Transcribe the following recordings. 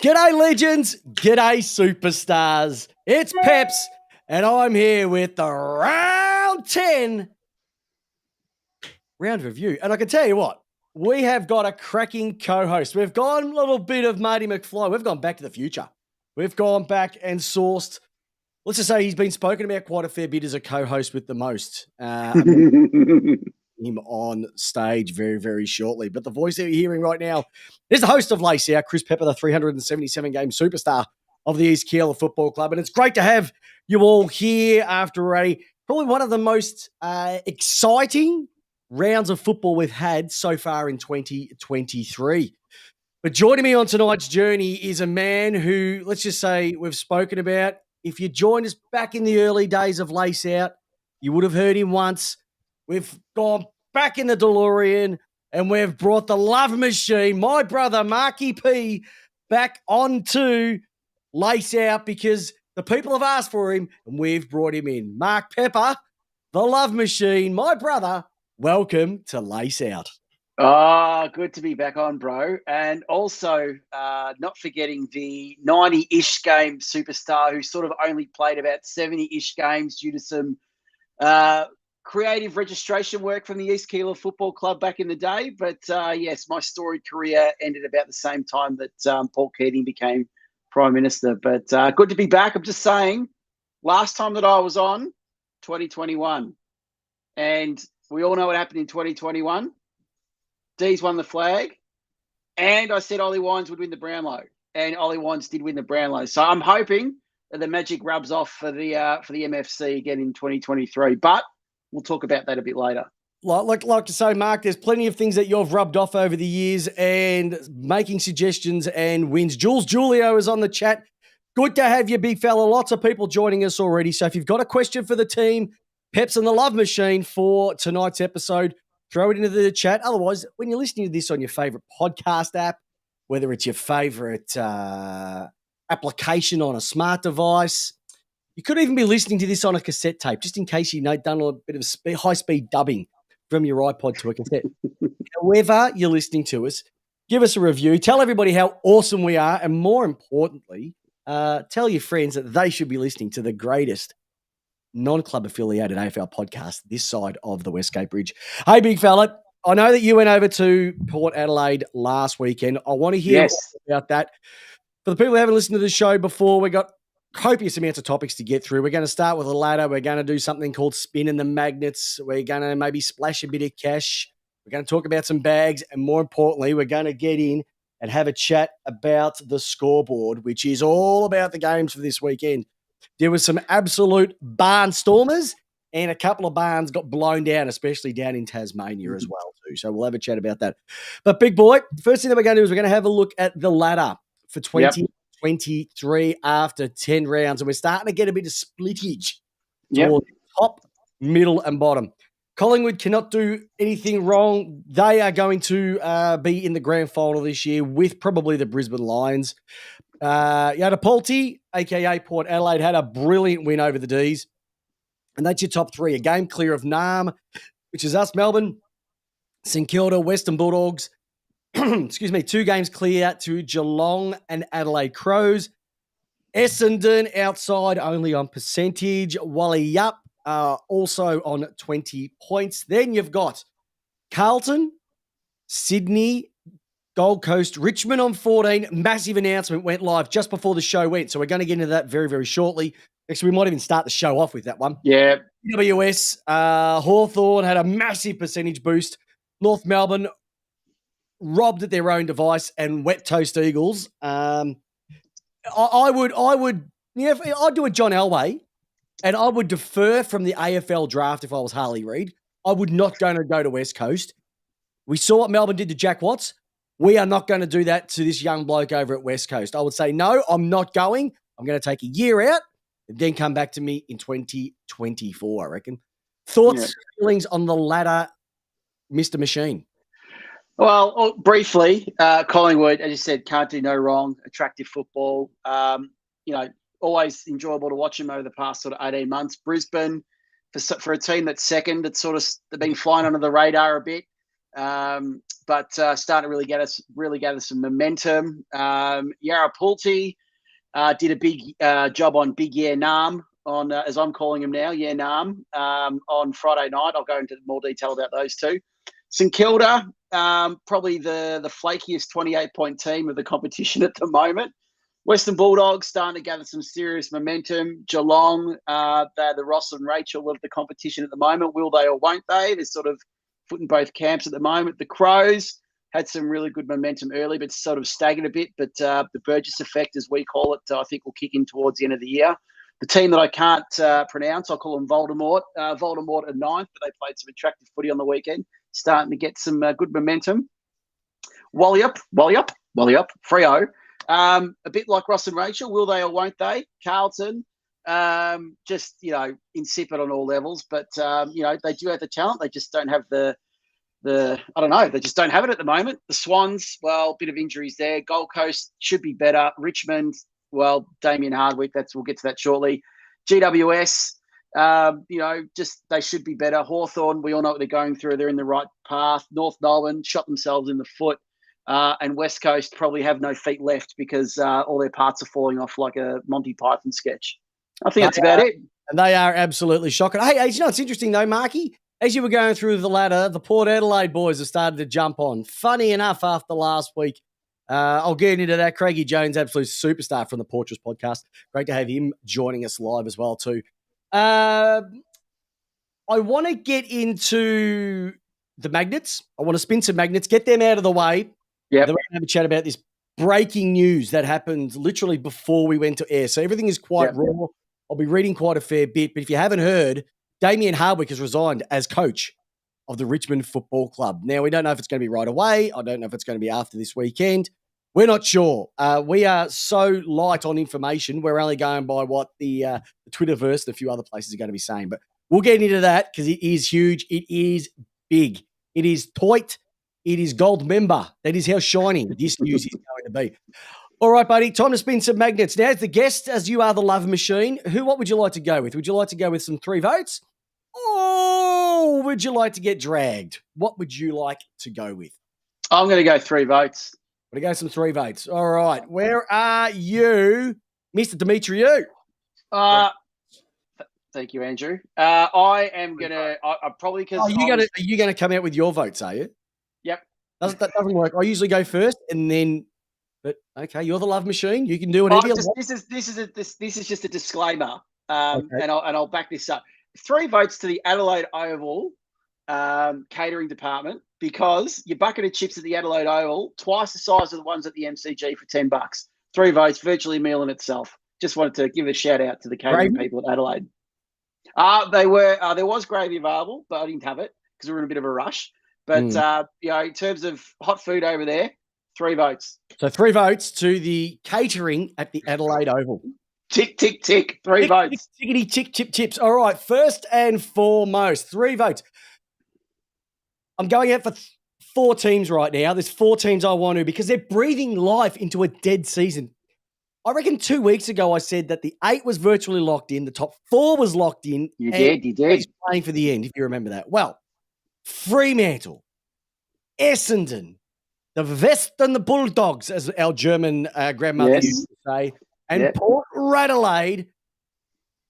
G'day, legends. G'day, superstars. It's Peps, and I'm here with the round 10 round review. And I can tell you what, we have got a cracking co-host. We've gone a little bit of Marty McFly. We've gone back to the future. We've gone back and sourced, let's just say he's been spoken about quite a fair bit as a co-host with the most. Him on stage very, very shortly. But the voice that you're hearing right now is the host of Lace Out, Chris Pepper, the 377-game superstar of the East Keilor Football Club. And it's great to have you all here after probably one of the most exciting rounds of football we've had so far in 2023. But joining me on tonight's journey is a man who, let's just say, we've spoken about. If you joined us back in the early days of Lace Out, you would have heard him once. We've gone back in the DeLorean and we've brought the love machine, my brother Marky P, back onto Lace Out because the people have asked for him and we've brought him in. Mark Pepper, the love machine, my brother, welcome to Lace Out. Oh, good to be back on, bro. And also, not forgetting the 90-ish game superstar who sort of only played about 70-ish games due to some creative registration work from the East Keilor Football Club back in the day. But yes, my storied career ended about the same time that Paul Keating became Prime Minister. But good to be back. I'm just saying, last time that I was on, 2021. And we all know what happened in 2021. D's won the flag. And I said Ollie Wines would win the Brownlow. And Ollie Wines did win the Brownlow. So I'm hoping that the magic rubs off for the MFC again in 2023. But we'll talk about that a bit later. Like to say, Mark, there's plenty of things that you've rubbed off over the years and making suggestions and wins. Jules Julio is on the chat. Good to have you, big fella. Lots of people joining us already. So if you've got a question for the team, Peps and the Love Machine for tonight's episode, throw it into the chat. Otherwise, when you're listening to this on your favorite podcast app, whether it's your favorite application on a smart device, you could even be listening to this on a cassette tape, just in case you've done a bit of high-speed dubbing from your iPod to a cassette. However you're listening to us, give us a review. Tell everybody how awesome we are. And more importantly, tell your friends that they should be listening to the greatest non-club affiliated AFL podcast this side of the Westgate Bridge. Hey, big fella, I know that you went over to Port Adelaide last weekend. I want to hear about that. For the people who haven't listened to the show before, we got copious amounts of topics to get through. We're going to start with a ladder. We're going to do something called spinning the magnets. We're going to maybe splash a bit of cash. We're going to talk about some bags. And more importantly, we're going to get in and have a chat about the scoreboard, which is all about the games for this weekend. There was some absolute barnstormers and a couple of barns got blown down, especially down in Tasmania as well too. So we'll have a chat about that. But big boy, first thing that we're going to do is we're going to have a look at the ladder for 2023 after 10 rounds. And we're starting to get a bit of splittage toward top, middle and bottom. Collingwood cannot do anything wrong. They are going to be in the grand final this year with probably the Brisbane Lions. Yadapalti, a.k.a. Port Adelaide, had a brilliant win over the D's. And that's your top three. A game clear of Nam, which is us, Melbourne, St Kilda, Western Bulldogs. Excuse me, 2 games clear to Geelong and Adelaide Crows. Essendon outside only on percentage. Wally Yup also on 20 points. Then you've got Carlton, Sydney, Gold Coast, Richmond on 14. Massive announcement went live just before the show went. So we're going to get into that very, very shortly. Actually, we might even start the show off with that one. Yeah. WS, Hawthorn had a massive percentage boost. North Melbourne robbed at their own device and wet toast Eagles. I'd do a John Elway and I would defer from the AFL draft if I was Harley Reid. I would not go to West Coast. We saw what Melbourne did to Jack Watts. We are not going to do that to this young bloke over at West Coast. I would say, no, I'm not going. I'm going to take a year out and then come back to me in 2024, I reckon. Thoughts, feelings on the ladder, Mr. Machine? Well, briefly, Collingwood, as you said, can't do no wrong. Attractive football. Always enjoyable to watch them over the past sort of 18 months. Brisbane, for a team that's second, it's sort of been flying under the radar a bit. but starting to really gather some momentum. Yarra Pulti did a big job on Big Yeah Nam on, as I'm calling him now, Yeah Nam, on Friday night. I'll go into more detail about those two. St Kilda, probably the flakiest 28-point team of the competition at the moment. Western Bulldogs starting to gather some serious momentum. Geelong, they're the Ross and Rachel of the competition at the moment. Will they or won't they? They're sort of foot in both camps at the moment. The Crows had some really good momentum early, but sort of staggered a bit. But the Burgess effect, as we call it, I think will kick in towards the end of the year. The team that I can't pronounce, I'll call them Voldemort. Voldemort at ninth, but they played some attractive footy on the weekend, starting to get some good momentum. Wallyup, Freo. A bit like Ross and Rachel, will they or won't they? Carlton, just, insipid on all levels. But, they do have the talent. They just don't have they just don't have it at the moment. The Swans, well, bit of injuries there. Gold Coast should be better. Richmond, well, Damien Hardwick, we'll get to that shortly. GWS, just they should be better. Hawthorn, we all know what they're going through. They're in the right path. North Melbourne shot themselves in the foot. And West Coast probably have no feet left because all their parts are falling off like a Monty Python sketch. I think that's about it. And they are absolutely shocking. Hey, it's interesting though, Marky. As you were going through the ladder, the Port Adelaide boys have started to jump on. Funny enough, after last week, I'll get into that. Craigie Jones, absolute superstar from the Portress podcast. Great to have him joining us live as well too. I want to get into the magnets. I want to spin some magnets, get them out of the way. Yeah. Then we're going to have a chat about this breaking news that happened literally before we went to air. So everything is quite raw. I'll be reading quite a fair bit. But if you haven't heard, Damien Hardwick has resigned as coach of the Richmond Football Club. Now, we don't know if it's going to be right away. I don't know if it's going to be after this weekend. We're not sure. We are so light on information. We're only going by what the Twitterverse and a few other places are going to be saying. But we'll get into that because it is huge. It is big. It is toit. It is gold member. That is how shiny this news is going to be. All right, buddy, time to spin some magnets. Now, as the guest, as you are the love machine, what would you like to go with? Would you like to go with some 3 votes? Or would you like to get dragged? What would you like to go with? I'm going to go 3 votes. I'm going to go some 3 votes. All right. Where are you, Mr. Demetriou? Thank you, Andrew. I am going to – I probably – are you going to come out with your votes, are you? Yep. That doesn't work. I usually go first and then – but okay, you're the love machine. You can do whatever you want. This is just a disclaimer, okay. and I'll back this up. 3 votes to the Adelaide Oval catering department because your bucket of chips at the Adelaide Oval twice the size of the ones at the MCG for $10. 3 votes, virtually a meal in itself. Just wanted to give a shout out to the catering people at Adelaide. There was gravy available, but I didn't have it because we were in a bit of a rush. But in terms of hot food over there, 3 votes. So 3 votes to the catering at the Adelaide Oval. Tick, tick, tick. 3 votes. Tickety, tick, chip, chips. All right. First and foremost, 3 votes. I'm going out for 4 teams right now. There's 4 teams I want to because they're breathing life into a dead season. I reckon 2 weeks ago I said that the 8 was virtually locked in. The top 4 was locked in. You did. He's playing for the end, if you remember that. Well, Fremantle, Essendon, the Western Bulldogs, as our German grandmother used to say, and Port Adelaide.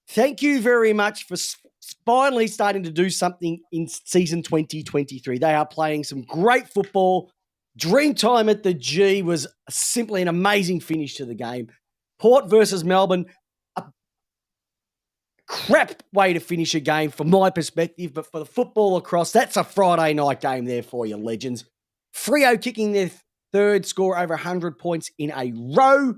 Thank you very much for finally starting to do something in season 2023. They are playing some great football. Dreamtime at the G was simply an amazing finish to the game. Port versus Melbourne, a crap way to finish a game from my perspective, but for the football across, that's a Friday night game there for you, legends. Freo kicking their 3rd score over 100 points in a row.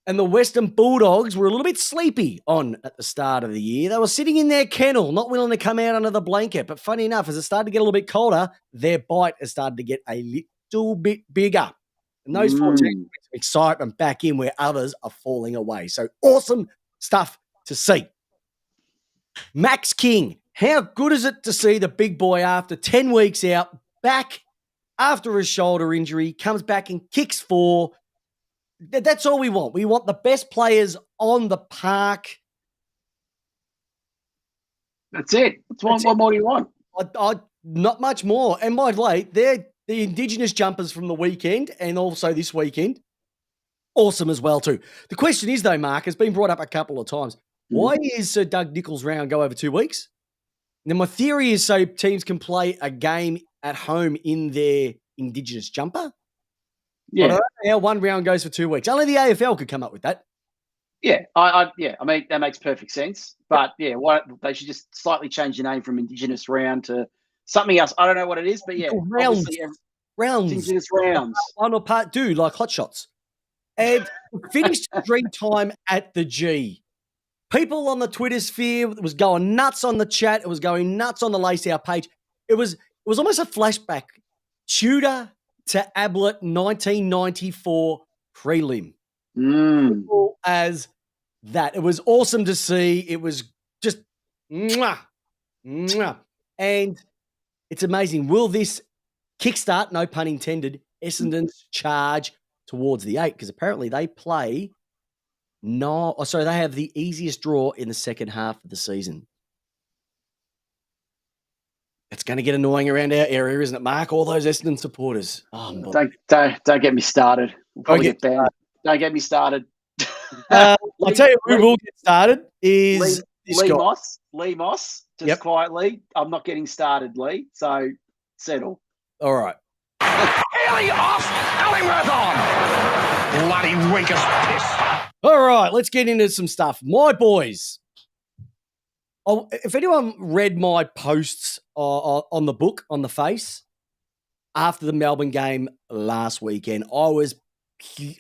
And the Western Bulldogs were a little bit sleepy at the start of the year. They were sitting in their kennel, not willing to come out under the blanket. But funny enough, as it started to get a little bit colder, their bite has started to get a little bit bigger. And those 4 teams get some excitement back in where others are falling away. So awesome stuff to see. Max King, how good is it to see the big boy after 10 weeks out, back after a shoulder injury, comes back and kicks 4. That's all we want. We want the best players on the park. That's it. What more do you want? Not much more. And by the way, they're the Indigenous jumpers from the weekend and also this weekend. Awesome as well too. The question is though, Mark, it's been brought up a couple of times. Why is Sir Doug Nicholls' round go over 2 weeks? Now, my theory is so teams can play a game at home in their Indigenous jumper. Yeah. I don't know how one round goes for 2 weeks. Only the AFL could come up with that. Yeah, I mean, that makes perfect sense. But yeah, they should just slightly change the name from Indigenous round to something else. I don't know what it is, but yeah, Rounds. Indigenous rounds. One or part two, like hot shots. And finished dream time at the G. People on the Twitter sphere was going nuts on the chat. It was going nuts on the Lace Out page. It was almost a flashback. Tudor to Ablett 1994 prelim. Simple as that. It was awesome to see. It was just mwah, mwah. And it's amazing. Will this kickstart, no pun intended, Essendon's charge towards the 8? Because apparently they play they have the easiest draw in the second half of the season. It's going to get annoying around our area, isn't it, Mark? All those Essendon supporters. Oh, don't get me started. We'll probably get banned. Don't get me started. I'll tell you who will get started is Lee Moss. Just quietly. I'm not getting started, Lee. So settle. All right. Haley off, Ellingworth on. Bloody weak as piss. All right, let's get into some stuff. My boys. If anyone read my posts on the book, on the face, after the Melbourne game last weekend, I was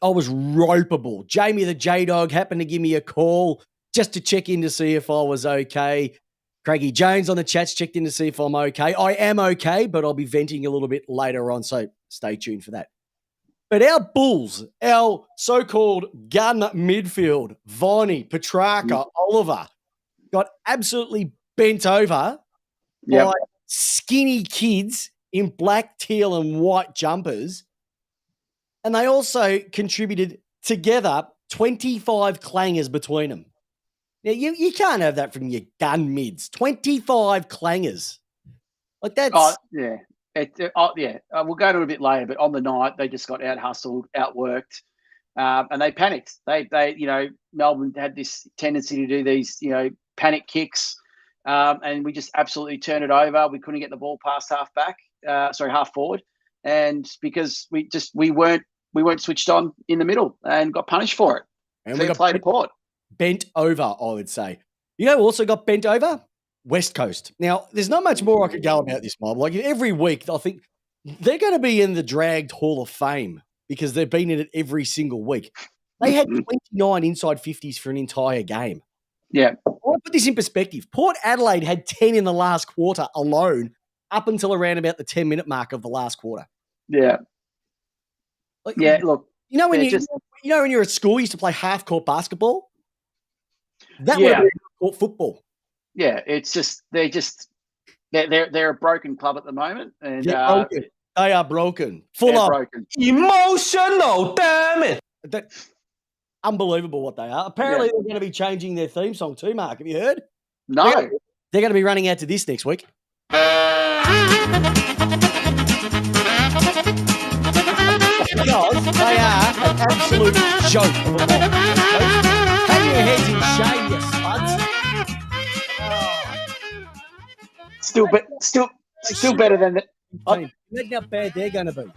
ropeable. Jamie the J-Dog happened to give me a call just to check in to see if I was okay. Craigie Jones on the chats checked in to see if I'm okay. I am okay, but I'll be venting a little bit later on, so stay tuned for that. But our Bulls, our so-called gun midfield, Viney, Petrarca, Oliver, got absolutely bent over by skinny kids in black, teal, and white jumpers. And they also contributed together 25 clangers between them. Now, you can't have that from your gun mids. 25 clangers. Like that's... Oh, yeah. We'll go to it a bit later, but on the night, they just got out-hustled, outworked, and they panicked. They Melbourne had this tendency to do these, panic kicks, and we just absolutely turned it over. We couldn't get the ball past half forward, and because we weren't switched on in the middle and got punished for it. And we got played to Port. Bent over, I would say. You know who also got bent over? West Coast. Now, there's not much more I could go about this mob. Like every week, I think they're going to be in the dragged Hall of Fame because they've been in it every single week. They had 29 inside 50s for an entire game. Yeah. I'll put this in perspective. Port Adelaide had 10 in the last quarter alone up until around about the 10-minute mark of the last quarter. Yeah. Look. When you're at school, you used to play half-court basketball? That would have been court football. Yeah, it's just they're a broken club at the moment, and they are broken, broken. Emotional. Damn it! Unbelievable what they are. Apparently, they're going to be changing their theme song too. Mark, have you heard? No, they're going to be running out to this next week. Because they are an absolute joke of a mob. Hang your heads in shame, you spuds. Still better than that. Imagine how bad they're going to be.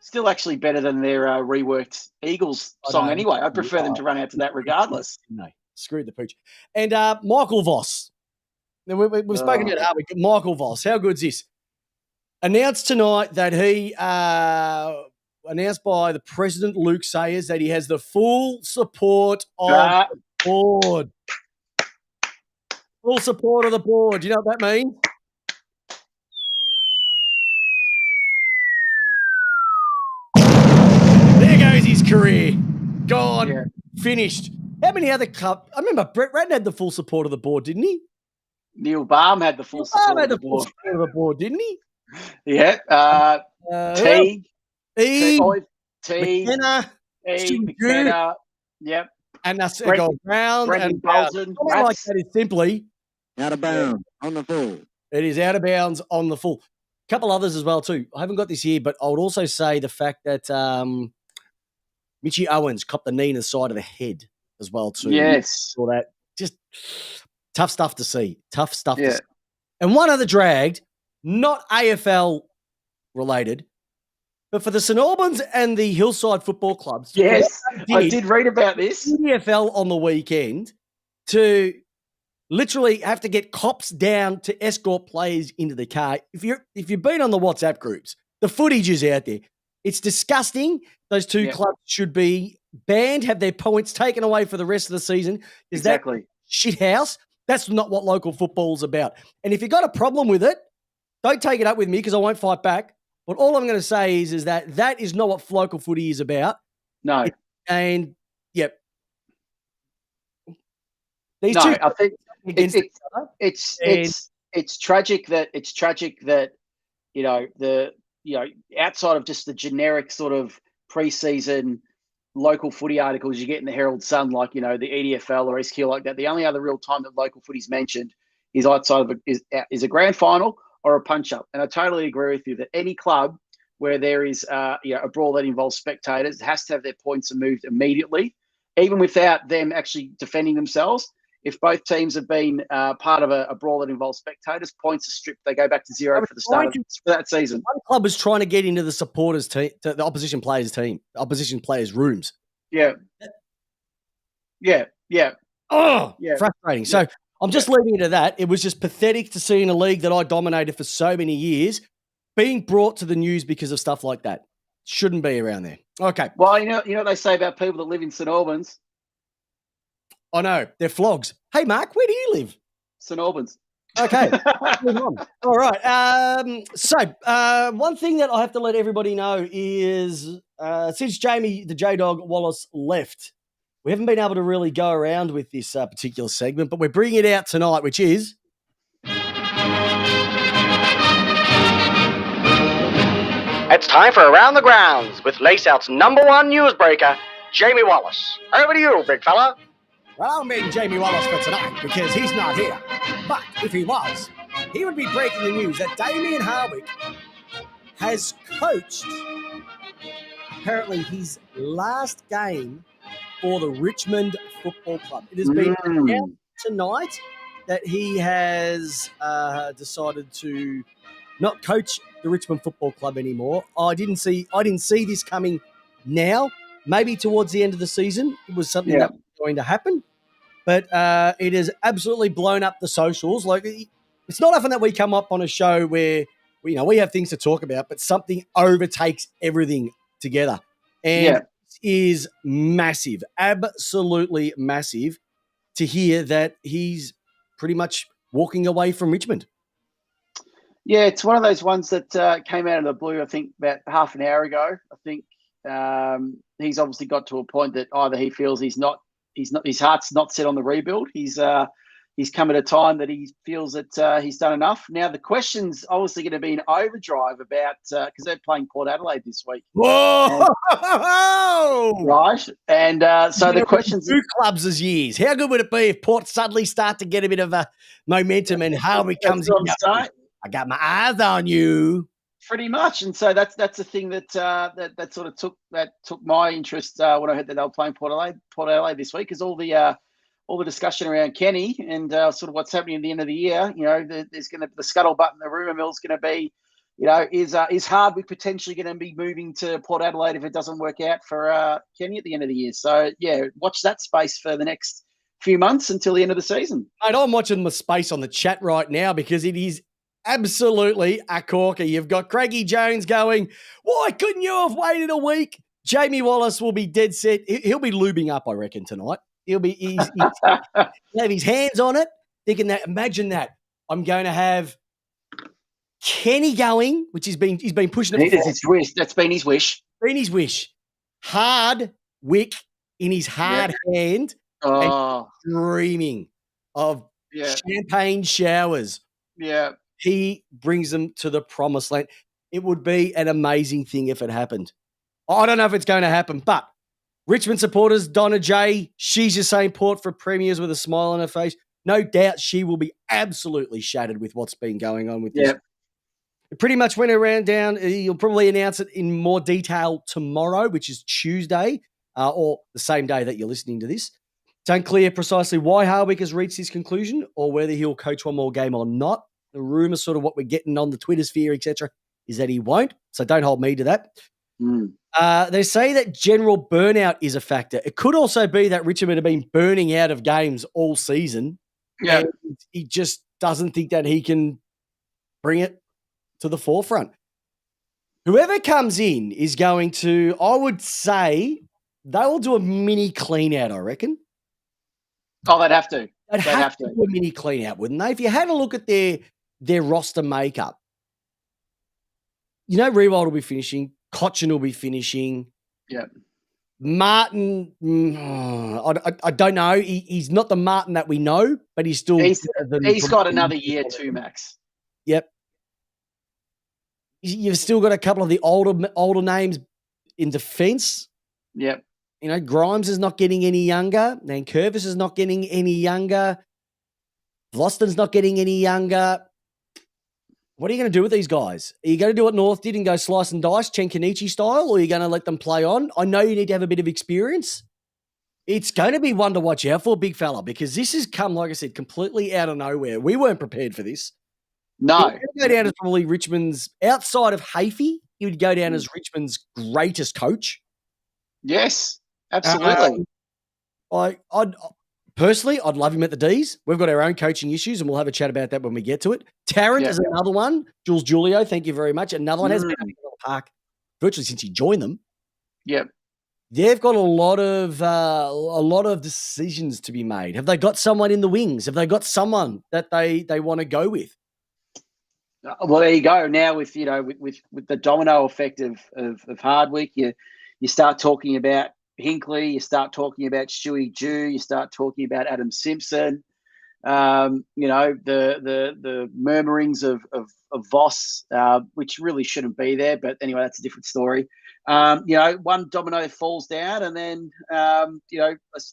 Still actually better than their reworked Eagles song anyway. I'd prefer them to run out to that regardless. No, screw the pooch. And Michael Voss. Now, we've spoken about Harvey. Michael Voss, how good's this? Announced tonight that he, announced by the President Luke Sayers, that he has the full support of the board. Full support of the board. Do you know what that means? There goes his career. Gone. Finished. How many other clubs? I remember Brett Ratton had the full support of the board, didn't he? Neil Baum had the full support of the board. Didn't he? Yeah. Teague. McKenna. Yep. And that's go round Brendan and Bolton. Like that is simply out of bounds on the full. It is out of bounds on the full. A couple others as well too. I haven't got this here, but I would also say the fact that Mitchie Owens copped the knee in the side of the head as well too. Yes. All that. Just tough stuff to see. Tough stuff to Yeah. see. And one other dragged, not AFL related, but for the St Albans and the Hillside Football Clubs. Yes, I did read about this. EFL on the weekend to literally have to get cops down to escort players into the car. If you've been on the WhatsApp groups, the footage is out there. It's disgusting. Those two clubs should be banned, have their points taken away for the rest of the season. Exactly. That shit house? That's not what local football's about. And if you've got a problem with it, don't take it up with me because I won't fight back. But all I'm going to say is that is not what local footy is about. No. And, yep. These two I think it's tragic that outside of just the generic sort of preseason local footy articles you get in the Herald Sun, like the EDFL or SQ like that. The only other real time that local footy's mentioned is outside of is a grand final or a punch up. And I totally agree with you that any club where there is a brawl that involves spectators has to have their points removed immediately, even without them actually defending themselves. If both teams have been part of a brawl that involves spectators, points are stripped. They go back to zero for the start of that season. One club was trying to get into the supporters' team, the opposition players' team, the opposition players' rooms. Yeah. Oh, frustrating. So I'm just leaving it at that. It was just pathetic to see in a league that I dominated for so many years being brought to the news because of stuff like that. Shouldn't be around there. Okay. Well, you know what they say about people that live in St Albans? I know. They're flogs. Hey, Mark, where do you live? St Albans. Okay. Move on. All right. So one thing that I have to let everybody know is since Jamie, the J-Dog Wallace, left, we haven't been able to really go around with this particular segment, but we're bringing it out tonight, which is... It's time for Around the Grounds with Laceout's number one newsbreaker, Jamie Wallace. Over to you, big fella. Well, I'm being Jamie Wallace for tonight because he's not here. But if he was, he would be breaking the news that Damien Hardwick has coached apparently his last game for the Richmond Football Club. It has been announced tonight that he has decided to not coach the Richmond Football Club anymore. I didn't see this coming now. Maybe towards the end of the season, it was something that was going to happen. But it has absolutely blown up the socials. Like, it's not often that we come up on a show where we have things to talk about, but something overtakes everything together. And it is massive, absolutely massive, to hear that he's pretty much walking away from Richmond. Yeah, it's one of those ones that came out of the blue, I think, about half an hour ago. I think he's obviously got to a point that either he feels his heart's not set on the rebuild. He's come at a time that he feels that he's done enough. Now, the question's obviously going to be an overdrive about because they're playing Port Adelaide this week. Whoa! Right. And so the question's... Two clubs as years. How good would it be if Port suddenly start to get a bit of a momentum and Harvey comes in? I got my eyes on you. Pretty much, and so that's the thing that sort of took my interest when I heard that they were playing Port Adelaide this week, because all the discussion around Kenny and sort of what's happening at the end of the year. There's going to the scuttlebutt and the rumor mill's going to be, is Hardwick potentially going to be moving to Port Adelaide if it doesn't work out for Kenny at the end of the year? So watch that space for the next few months until the end of the season. Mate, I'm watching the space on the chat right now because it is absolutely a corker. You've got Craigie Jones going, why couldn't you have waited a week? Jamie Wallace will be dead set. He'll be lubing up, I reckon, tonight. He'll have his hands on it, thinking that, imagine that. I'm going to have Kenny going, which he's been pushing it. His wish. That's been his wish. Been his wish. Hardwick in his hard hand, and dreaming of champagne showers. Yeah. He brings them to the promised land. It would be an amazing thing if it happened. I don't know if it's going to happen, but Richmond supporters, Donna J, she's just saying Port for premiers with a smile on her face. no doubt she will be absolutely shattered with what's been going on with this. Yeah. It pretty much went around down. You'll probably announce it in more detail tomorrow, which is Tuesday, or the same day that you're listening to this. It's unclear precisely why Hardwick has reached this conclusion or whether he'll coach one more game or not. The rumour, sort of what we're getting on the Twitter sphere, etc., is that he won't. So don't hold me to that. They say that general burnout is a factor. It could also be that Richmond have been burning out of games all season. Yeah. And he just doesn't think that he can bring it to the forefront. Whoever comes in is going to, I would say, they will do a mini clean out, I reckon. Oh, they'd have to. They'd have to do a mini clean out, wouldn't they? If you had a look at their roster makeup, Rewald will be finishing, Cochin will be finishing. Yeah. Martin, I don't know. He's not the Martin that we know, but he's still. He's got another year too, Max. Yep. You've still got a couple of the older names in defence. Yep. Grimes is not getting any younger. Nankervis is not getting any younger. Vlosten's not getting any younger. What are you going to do with these guys? Are you going to do what North did and go slice and dice, Chenkanichi style, or are you going to let them play on? I know you need to have a bit of experience. It's going to be one to watch out for, big fella, because this has come, like I said, completely out of nowhere. We weren't prepared for this. No. He would go down as probably Richmond's, outside of Hafey, he would go down as Richmond's greatest coach. Yes, absolutely. Personally, I'd love him at the Ds. We've got our own coaching issues, and we'll have a chat about that when we get to it. Tarrant is another one. Jules Julio, thank you very much. Another one has been in the park virtually since he joined them. Yep. They've got a lot of decisions to be made. Have they got someone in the wings? Have they got someone that they want to go with? Well, there you go. Now with with the domino effect of Hardwick, you start talking about Hinkley, you start talking about Stewie Jew, you start talking about Adam Simpson. The murmurings of Voss, which really shouldn't be there, but anyway, that's a different story. One domino falls down, and then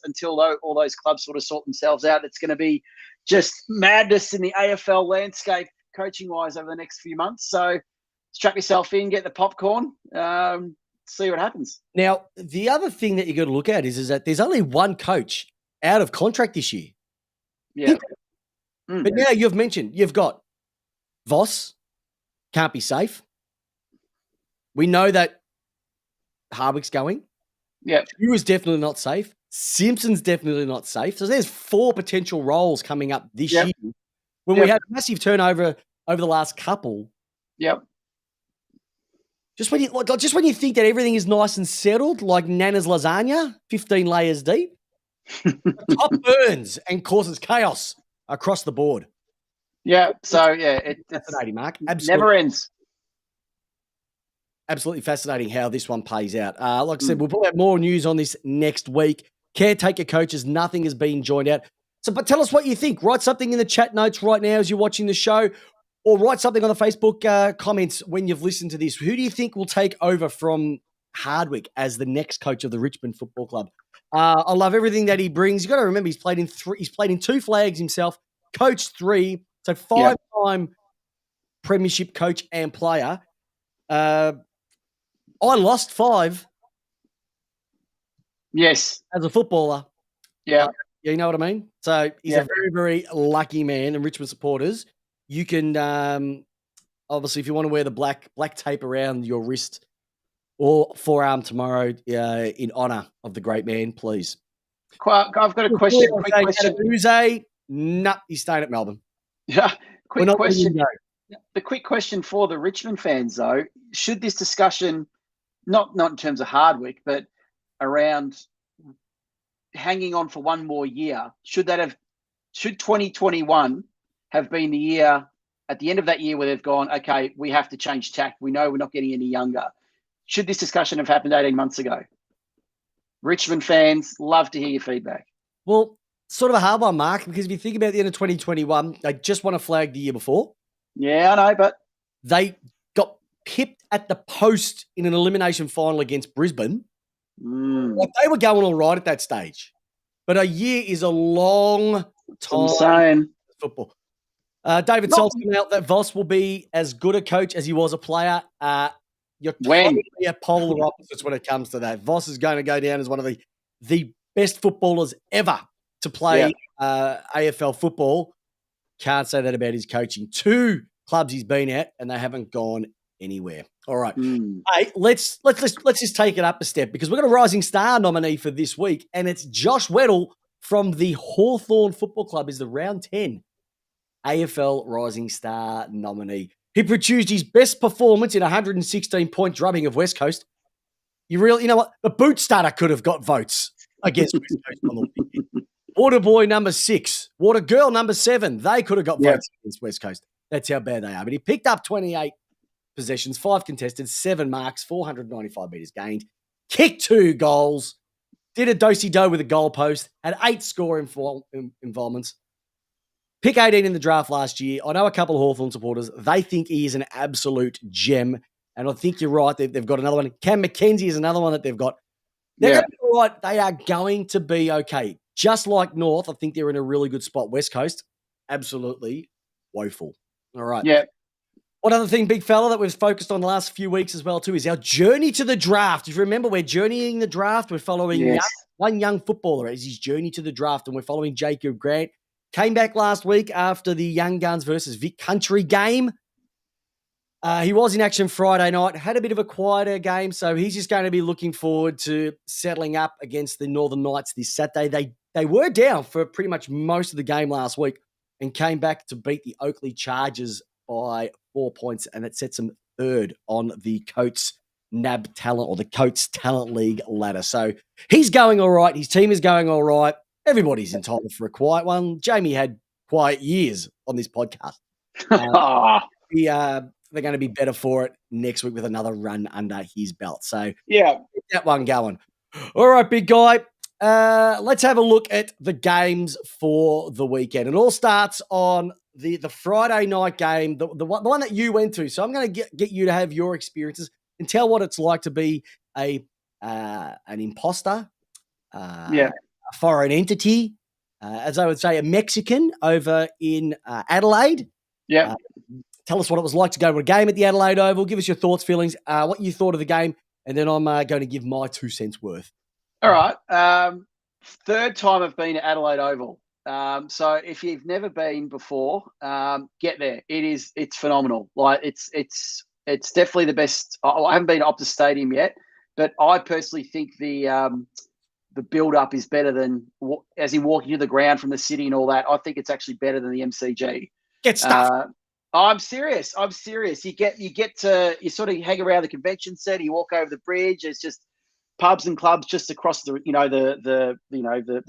until all those clubs sort of sort themselves out, it's going to be just madness in the AFL landscape, coaching wise, over the next few months. So strap yourself in, get the popcorn. See what happens. Now, the other thing that you got to look at is that there's only one coach out of contract this year. Yeah. But now you've mentioned, you've got Voss, can't be safe. We know that Hardwick's going. Yeah. He was definitely not safe. Simpson's definitely not safe. So there's 4 potential roles coming up this year. When we had a massive turnover over the last couple. Yep. Just when you think that everything is nice and settled, like Nana's lasagna, 15 layers deep, the top burns and causes chaos across the board. Yeah. So it's fascinating, Mark. Absolutely. Never ends. Absolutely fascinating how this one plays out. Like I said, we'll put out more news on this next week. Caretaker coaches, nothing has been joined out. So, but tell us what you think. Write something in the chat notes right now as you're watching the show. Or write something on the Facebook comments when you've listened to this. Who do you think will take over from Hardwick as the next coach of the Richmond Football Club? I love everything that he brings. You've got to remember he's played in 2 flags himself, coached 3, so 5-time premiership coach and player. I lost 5. Yes. As a footballer. Yeah. You know what I mean? So he's a very, very lucky man, and Richmond supporters. You can obviously, if you want to wear the black tape around your wrist or forearm tomorrow in honour of the great man, please. I've got a question. Quick question. Nah, he's staying at Melbourne. Yeah. Quick question. The quick question for the Richmond fans, though, should this discussion, not in terms of Hardwick, but around hanging on for one more year, should 2021 have been the year, at the end of that year, where they've gone, okay, we have to change tack. We know we're not getting any younger. Should this discussion have happened 18 months ago? Richmond fans, love to hear your feedback. Well, sort of a hard one, Mark, because if you think about the end of 2021, they just won a flag the year before. Yeah, I know, but they got pipped at the post in an elimination final against Brisbane. Like, they were going all right at that stage. But a year is a long I'm saying. Football. David Salt's come out that Voss will be as good a coach as he was a player. You're totally at polar opposites when it comes to that. Voss is going to go down as one of the best footballers ever to play AFL football. Can't say that about his coaching. 2 clubs he's been at, and they haven't gone anywhere. All right. Hey, let's just take it up a step, because we've got a Rising Star nominee for this week, and it's Josh Weddle from the Hawthorn Football Club is the round 10 AFL Rising Star nominee. He produced his best performance in a 116-point drubbing of West Coast. You know what? The boot starter could have got votes against West Coast on the weekend. Water Boy number 6, Water Girl number 7, they could have got votes against West Coast. That's how bad they are. But he picked up 28 possessions, 5 contested, 7 marks, 495 metres gained, kicked 2 goals, did a do-si-do with a goalpost, had 8 score involvements. Pick 18 in the draft last year. I know a couple of Hawthorn supporters, they think he is an absolute gem. And I think you're right. They've got another one. Cam McKenzie is another one that they've got. They're going to be all right. They are going to be okay. Just like North, I think they're in a really good spot. West Coast, absolutely woeful. All right. Yeah. One other thing, big fella, that we've focused on the last few weeks as well, too, is our journey to the draft. If you remember, we're journeying the draft. We're following one young footballer as his journey to the draft, and we're following Jacob Grant. Came back last week after the Young Guns versus Vic Country game. He was in action Friday night, had a bit of a quieter game, so he's just going to be looking forward to settling up against the Northern Knights this Saturday. They were down for pretty much most of the game last week and came back to beat the Oakley Chargers by 4 points, and it sets them third on the Coates NAB Talent or the Coates Talent League ladder. So he's going all right. His team is going all right. Everybody's entitled for a quiet one. Jamie had quiet years on this podcast. They're going to be better for it next week with another run under his belt. So yeah, get that one going. All right, big guy. Let's have a look at the games for the weekend. It all starts on the Friday night game, the one that you went to. So I'm going to get you to have your experiences and tell what it's like to be an imposter, a foreign entity, as I would say, a Mexican over in Adelaide. Yeah. Tell us what it was like to go to a game at the Adelaide Oval. Give us your thoughts, feelings, what you thought of the game, and then I'm going to give my 2 cents worth. All right. Third time I've been at Adelaide Oval. So if you've never been before, get there. It's phenomenal. Like it's definitely the best. I haven't been to Optus Stadium yet, but I personally think the build-up is better than as in walking to the ground from the city and all that. I think it's actually better than the MCG. Get stuffed. I'm serious. You sort of hang around the convention center. You walk over the bridge. There's just pubs and clubs just across the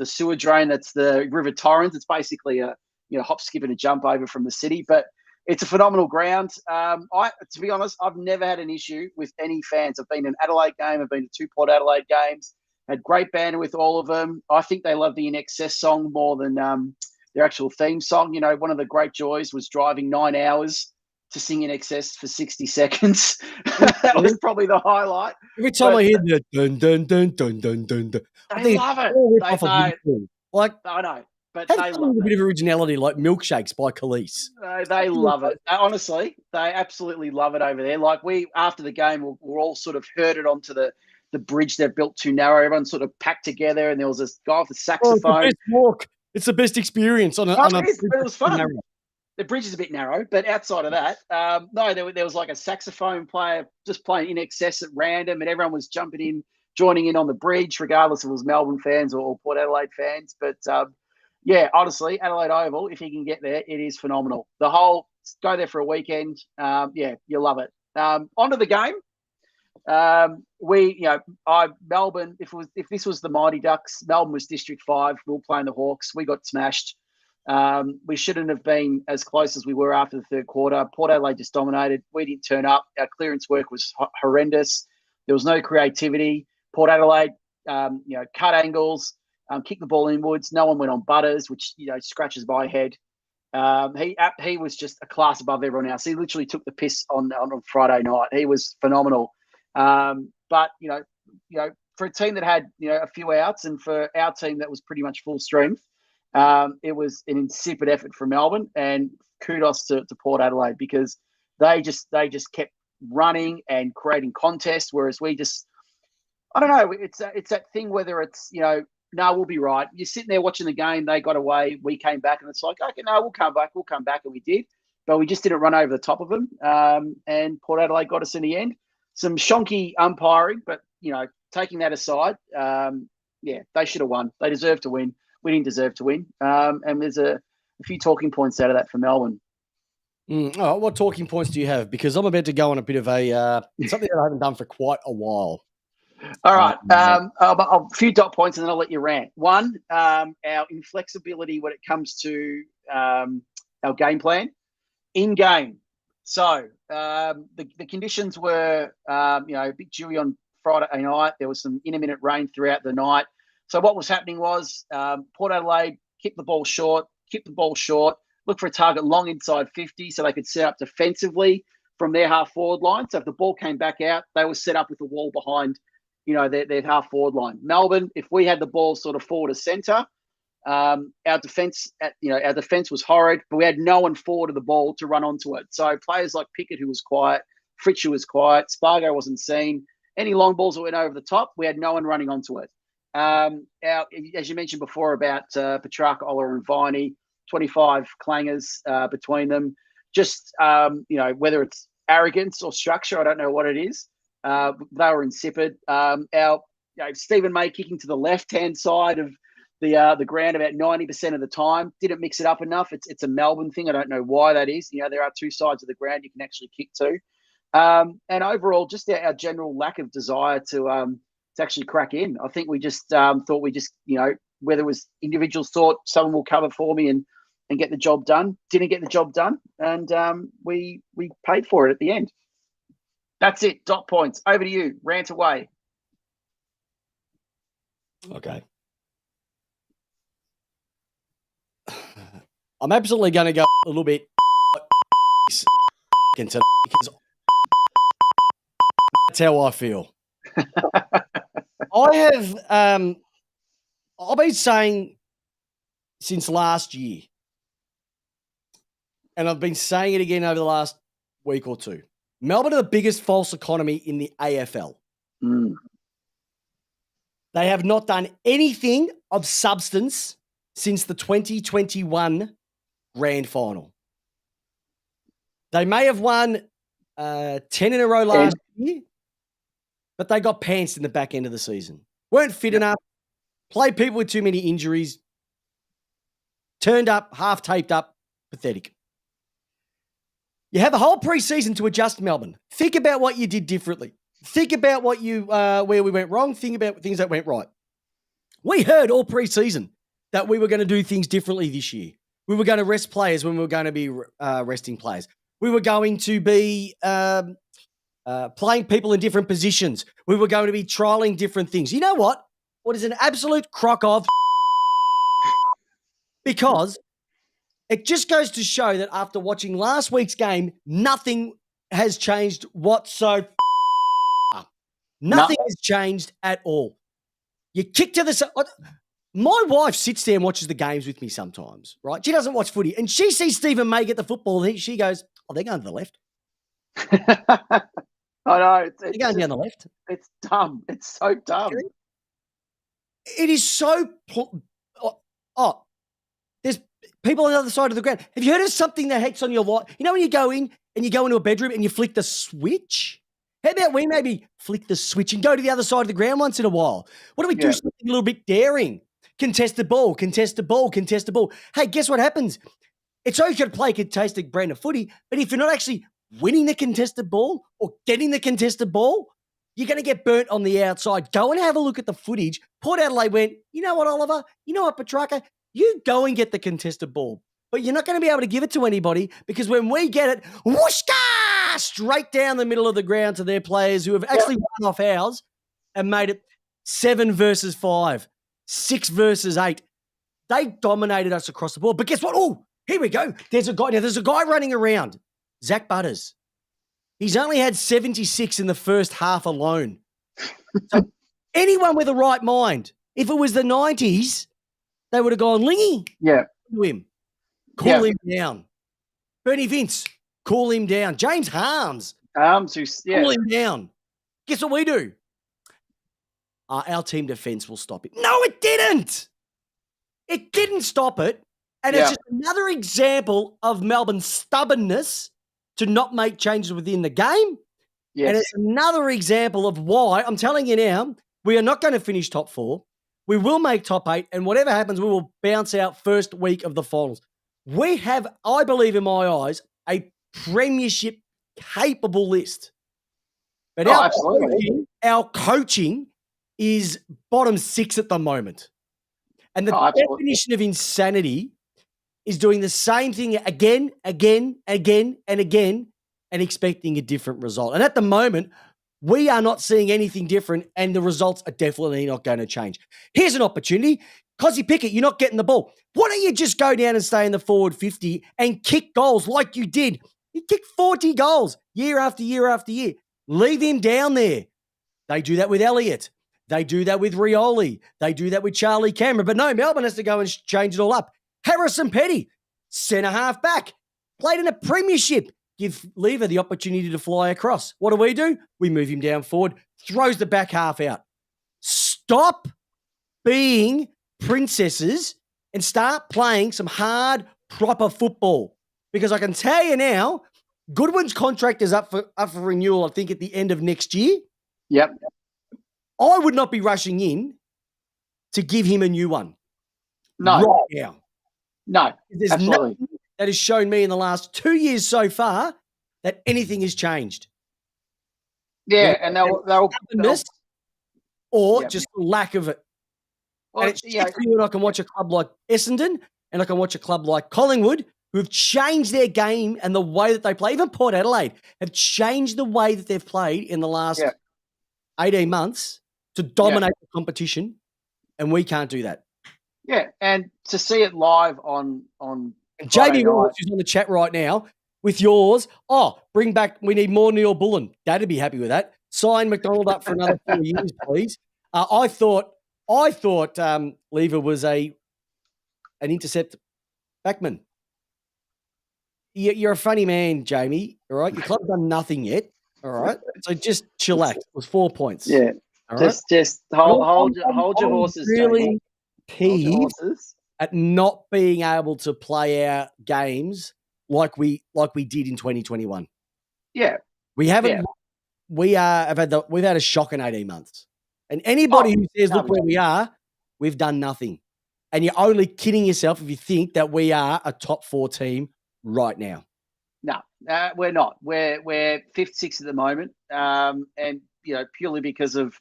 sewer drain. That's the River Torrens. It's basically a hop, skip, and a jump over from the city. But it's a phenomenal ground. To be honest, I've never had an issue with any fans. I've been to an Adelaide game. I've been to 2 Port Adelaide games. Had great banter with all of them. I think they love the In Excess song more than their actual theme song. One of the great joys was driving 9 hours to sing In Excess for 60 seconds. That was probably the highlight. Every time I hear the dun dun dun dun dun dun dun, they love it. I know, but they love a bit of originality, like Milkshakes by Khalees. They love it. Honestly, they absolutely love it over there. Like after the game, we're all sort of herded onto the bridge they've built too narrow. Everyone sort of packed together, and there was this guy with a saxophone. It's the best walk. It's the best experience on a bridge. It was fun. The bridge is a bit narrow, but outside of that, there was like a saxophone player just playing In Excess at random, and everyone was jumping in, joining in on the bridge, regardless if it was Melbourne fans or Port Adelaide fans. But honestly, Adelaide Oval, if you can get there, it is phenomenal. Go there for a weekend. You'll love it. Onto the game. Melbourne, if this was the Mighty Ducks, Melbourne was District 5. We were playing the Hawks. We got smashed. We shouldn't have been as close as we were after the third quarter. Port Adelaide just dominated. We didn't turn up. Our clearance work was horrendous. There was no creativity. Port Adelaide, cut angles, kicked the ball inwards. No one went on butters, which scratches my head. He was just a class above everyone else. He literally took the piss on Friday night. He was phenomenal. But for a team that had a few outs, and for our team that was pretty much full strength, It was an insipid effort from Melbourne, and kudos to Port Adelaide, because they just kept running and creating contests, whereas we just, I don't know, it's that thing, whether it's, no, we'll be right. You're sitting there watching the game, they got away, we came back, and it's like, okay, no, we'll come back, and we did, but we just didn't run over the top of them, and Port Adelaide got us in the end. Some shonky umpiring, but, taking that aside, they should have won. They deserve to win. We didn't deserve to win. And there's a few talking points out of that for Melbourne. Oh, what talking points do you have? Because I'm about to go on a bit of something that I haven't done for quite a while. All right. A few dot points, and then I'll let you rant. One, our inflexibility when it comes to our game plan in game. So the conditions were, a bit dewy on Friday night. There was some intermittent rain throughout the night. So what was happening was Port Adelaide kept the ball short, look for a target long inside 50 so they could set up defensively from their half-forward line. So if the ball came back out, they were set up with a wall behind, their half-forward line. Melbourne, if we had the ball sort of forward of centre, our defence was horrid, but we had no one forward of the ball to run onto it. So players like Pickett, who was quiet, Fritsch, who was quiet, Spargo wasn't seen. Any long balls that went over the top, we had no one running onto it. As you mentioned before about Petrarca, Ola and Viney, 25 clangers between them. Just, whether it's arrogance or structure, I don't know what it is. They were insipid. Stephen May kicking to the left-hand side of the ground about 90% of the time. Didn't mix it up enough. It's a Melbourne thing. I don't know why that is. There are two sides of the ground you can actually kick to. And overall, just our general lack of desire to actually crack in. I think we just thought whether it was individuals thought someone will cover for me and get the job done. Didn't get the job done, and we paid for it at the end. That's it. Dot points. Over to you. Rant away. Okay. I'm absolutely going to go a little bit because that's how I feel. I've been saying since last year, and I've been saying it again over the last week or two, Melbourne are the biggest false economy in the AFL. Mm. They have not done anything of substance since the 2021 grand final. They may have won 10 in a row last year, but they got pantsed in the back end of the season. Weren't fit enough, played people with too many injuries, turned up, half taped up, pathetic. You have a whole preseason to adjust Melbourne. Think about what you did differently. Think about what where we went wrong. Think about things that went right. We heard all preseason that we were going to do things differently this year. We were going to rest players when we were going to be resting players. We were going to be playing people in different positions. We were going to be trialing different things. You know what? What is an absolute crock of because it just goes to show that after watching last week's game, nothing has changed whatsoever. Nothing has changed at all. You kick to the side. My wife sits there and watches the games with me sometimes, right? She doesn't watch footy. And she sees Stephen May get the football. And she goes, oh, they're going to the left. I know. They're going down the left. It's dumb. It's so dumb. It is so... there's people on the other side of the ground. Have you heard of something that hits on your light? You know when you go in and you go into a bedroom and you flick the switch? How about we maybe flick the switch and go to the other side of the ground once in a while? What do we do? Something a little bit daring. Contest the ball, contest the ball, contest the ball. Hey, guess what happens? It's okay to play a contested brand of footy, but if you're not actually winning the contested ball or getting the contested ball, you're going to get burnt on the outside. Go and have a look at the footage. Port Adelaide went, you know what, Oliver? You know what, Petrarca? You go and get the contested ball. But you're not going to be able to give it to anybody because when we get it, whooshka, straight down the middle of the ground to their players who have actually run off ours and made it 7 versus 5, 6 versus 8. They dominated us across the board. But guess what? Oh, here we go. There's a guy running around, Zach Butters. He's only had 76 in the first half alone. So anyone with a right mind, if it was the 90s, they would have gone, Lingy, to him. Call him down. Bernie Vince, call him down. James Harms, call him down. Guess what we do? Our team defense will stop it. No, it didn't. It didn't stop it. And it's just another example of Melbourne's stubbornness to not make changes within the game. Yes. And it's another example of why, I'm telling you now, we are not going to finish top 4. We will make top 8, and whatever happens, we will bounce out first week of the finals. We have, I believe in my eyes, a premiership capable list. But our coaching is bottom 6 at the moment. And the definition of insanity is doing the same thing again, and expecting a different result. And at the moment, we are not seeing anything different, and the results are definitely not going to change. Here's an opportunity. Cozzy Pickett, you're not getting the ball. Why don't you just go down and stay in the forward 50 and kick goals like you did? You kicked 40 goals year after year after year. Leave him down there. They do that with Elliott. They do that with Rioli. They do that with Charlie Cameron. But no, Melbourne has to go and change it all up. Harrison Petty, centre half back, played in a premiership. Give Lever the opportunity to fly across. What do? We move him down forward, throws the back half out. Stop being princesses and start playing some hard, proper football. Because I can tell you now, Goodwin's contract is up for renewal, I think, at the end of next year. Yep. I would not be rushing in to give him a new one. No. Right now. No. There's nothing that has shown me in the last 2 years so far that anything has changed. Yeah, and they'll just the lack of it. Well, and it's just when I can watch a club like Essendon and I can watch a club like Collingwood who've changed their game and the way that they play. Even Port Adelaide have changed the way that they've played in the last 18 months to dominate the competition, and we can't do that. Yeah, and to see it live on and Jamie Wallace, who's on the chat right now, with yours, bring back, we need more Neil Bullen. Dad'd be happy with that. Sign McDonald up for another 4 years, please. I thought Lever was an intercept backman. You're a funny man, Jamie, all right? Your club's done nothing yet, all right? So just chillax. It was 4 points. Yeah. All just hold your horses, really Jamie. Peeved at not being able to play our games like we did in 2021. Yeah. We haven't we've had a shock in 18 months. And anybody who says, look where we are, we've done nothing. And you're only kidding yourself if you think that we are a top 4 team right now. No, we're not. We're 5th, 6th at the moment. And, purely because of,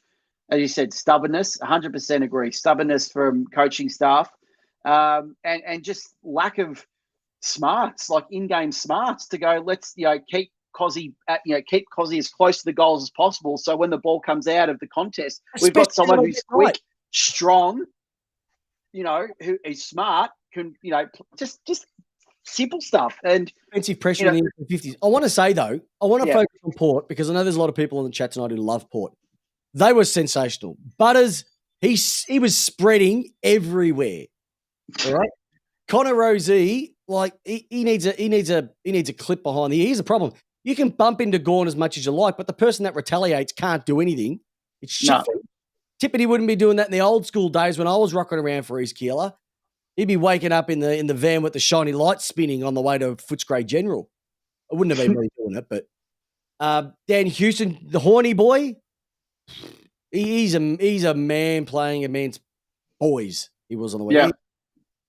as you said, stubbornness, 100% agree. Stubbornness from coaching staff and just lack of smarts, like in-game smarts to go, let's, keep Cozzy as close to the goals as possible. So when the ball comes out of the contest, we've got someone who's quick, strong, who is smart, can, just simple stuff. And defensive pressure in the 50s. I want to say, though, I want to focus on Port because I know there's a lot of people in the chat tonight who love Port. They were sensational. Butters, he was spreading everywhere. All right. Connor Rozee, like he needs a clip behind the ear. Here's the problem. You can bump into Gawn as much as you like, but the person that retaliates can't do anything. It's shit. No. Tippity wouldn't be doing that in the old school days when I was rocking around for East Keeler. He'd be waking up in the van with the shiny lights spinning on the way to Footscray General. It wouldn't have been me doing it, but Dan Houston, the horny boy, he's a man playing a man's boys. He was on the way. Yeah. He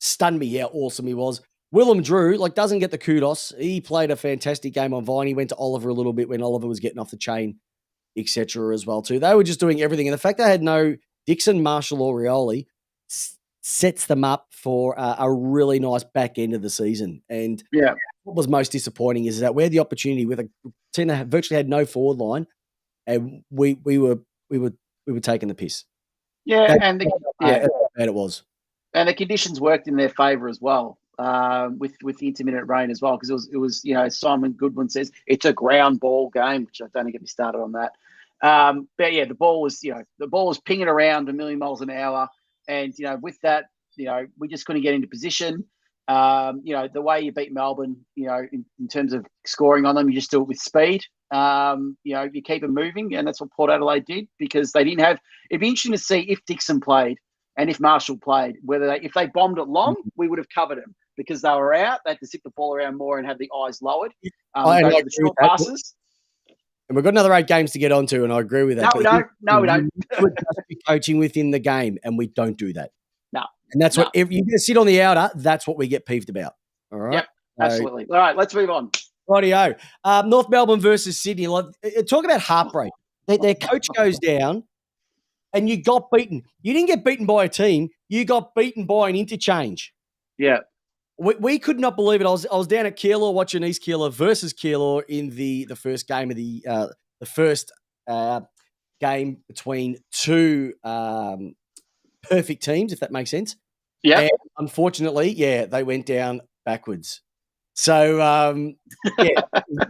stunned me how awesome he was. Willem Drew, doesn't get the kudos. He played a fantastic game on Vine. He went to Oliver a little bit when Oliver was getting off the chain, etc. as well too. They were just doing everything. And the fact they had no Dixon, Marshall, or Rioli sets them up for a really nice back end of the season. And what was most disappointing is that we had the opportunity with a team that virtually had no forward line, and we were taking the piss. Yeah, that's how bad it was. And the conditions worked in their favour as well, with the intermittent rain as well, because it was Simon Goodwin says it's a ground ball game, which I don't get me started on that. But the ball was pinging around a million miles an hour, and with that we just couldn't get into position. The way you beat Melbourne, in terms of scoring on them, you just do it with speed. You keep them moving, and that's what Port Adelaide did, because they didn't have. It'd be interesting to see if Dixon played and if Marshall played, if they bombed it long, we would have covered them, because they were out. They had to zip the ball around more and have the eyes lowered. Go for the short passes. And we've got another 8 games to get onto, and I agree with that. No, we don't. No, we don't. We're just be coaching within the game, and we don't do that. No. And that's what, if you're going to sit on the outer, that's what we get peeved about. All right? Yep, absolutely. All right, let's move on. Rightio. North Melbourne versus Sydney. Talk about heartbreak. Their coach goes down, and you got beaten. You didn't get beaten by a team. You got beaten by an interchange. Yeah. We could not believe it. I was down at Keilor watching East Keilor versus Keilor in the first game of the first game between two perfect teams, if that makes sense. Yeah. Unfortunately, they went down backwards. So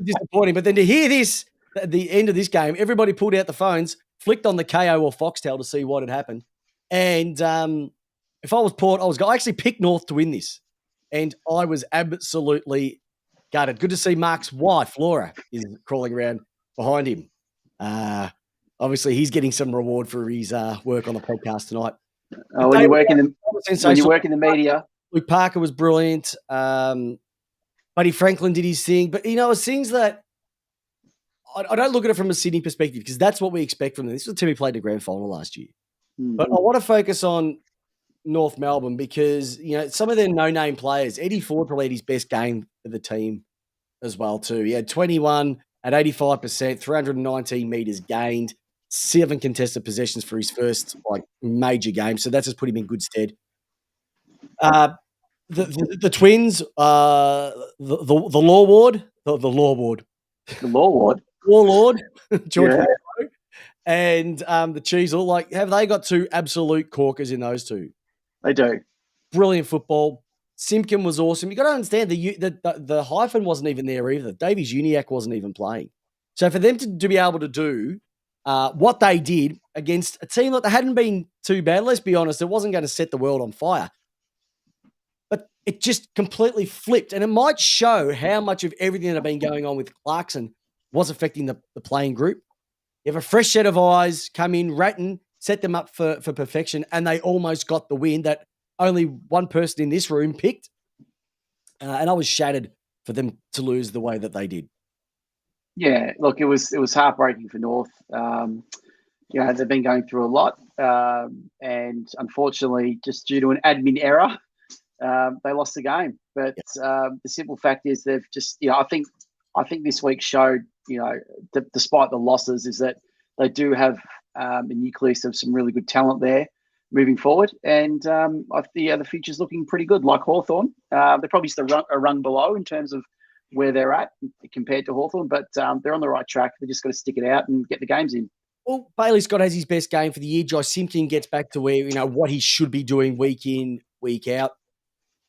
disappointing. But then to hear this at the end of this game, everybody pulled out the phones, flicked on the KO or Foxtel to see what had happened. And if I was Port, I actually picked North to win this. And I was absolutely gutted. Good to see Mark's wife, Laura, is crawling around behind him. Obviously, he's getting some reward for his work on the podcast tonight. When you work in the media. Luke Parker was brilliant. Buddy Franklin did his thing. But, it's things that I don't look at it from a Sydney perspective, because that's what we expect from them. This was a team we played in the grand final last year. Mm-hmm. But I want to focus on North Melbourne, because some of their no-name players. Eddie Ford probably had his best game for the team as well too. He had 21 at 85%, 319 meters gained, 7 contested possessions for his first major game. So that's just put him in good stead. The Twins, the Law Ward, Warlord, George, and the Cheezel. Have they got 2 absolute corkers in those two? They do. Brilliant football. Simpkin was awesome. You got to understand the hyphen wasn't even there either. Davies Uniacke wasn't even playing. So for them to be able to do what they did against a team that they hadn't been too bad, let's be honest, it wasn't going to set the world on fire. But it just completely flipped. And it might show how much of everything that had been going on with Clarkson was affecting the playing group. You have a fresh set of eyes come in, Ratton, set them up for perfection, and they almost got the win that only one person in this room picked. And I was shattered for them to lose the way that they did. Yeah, look, it was heartbreaking for North. They've been going through a lot, and unfortunately, just due to an admin error, they lost the game. But the simple fact is, they've just, I think this week showed, despite the losses, is that they do have a nucleus of some really good talent there moving forward. And the future's looking pretty good, like Hawthorn. They're probably just a rung below in terms of where they're at compared to Hawthorn, but they're on the right track. They just got to stick it out and get the games in. Well, Bailey Scott has his best game for the year. Josh Simpkin gets back to where, what he should be doing week in, week out.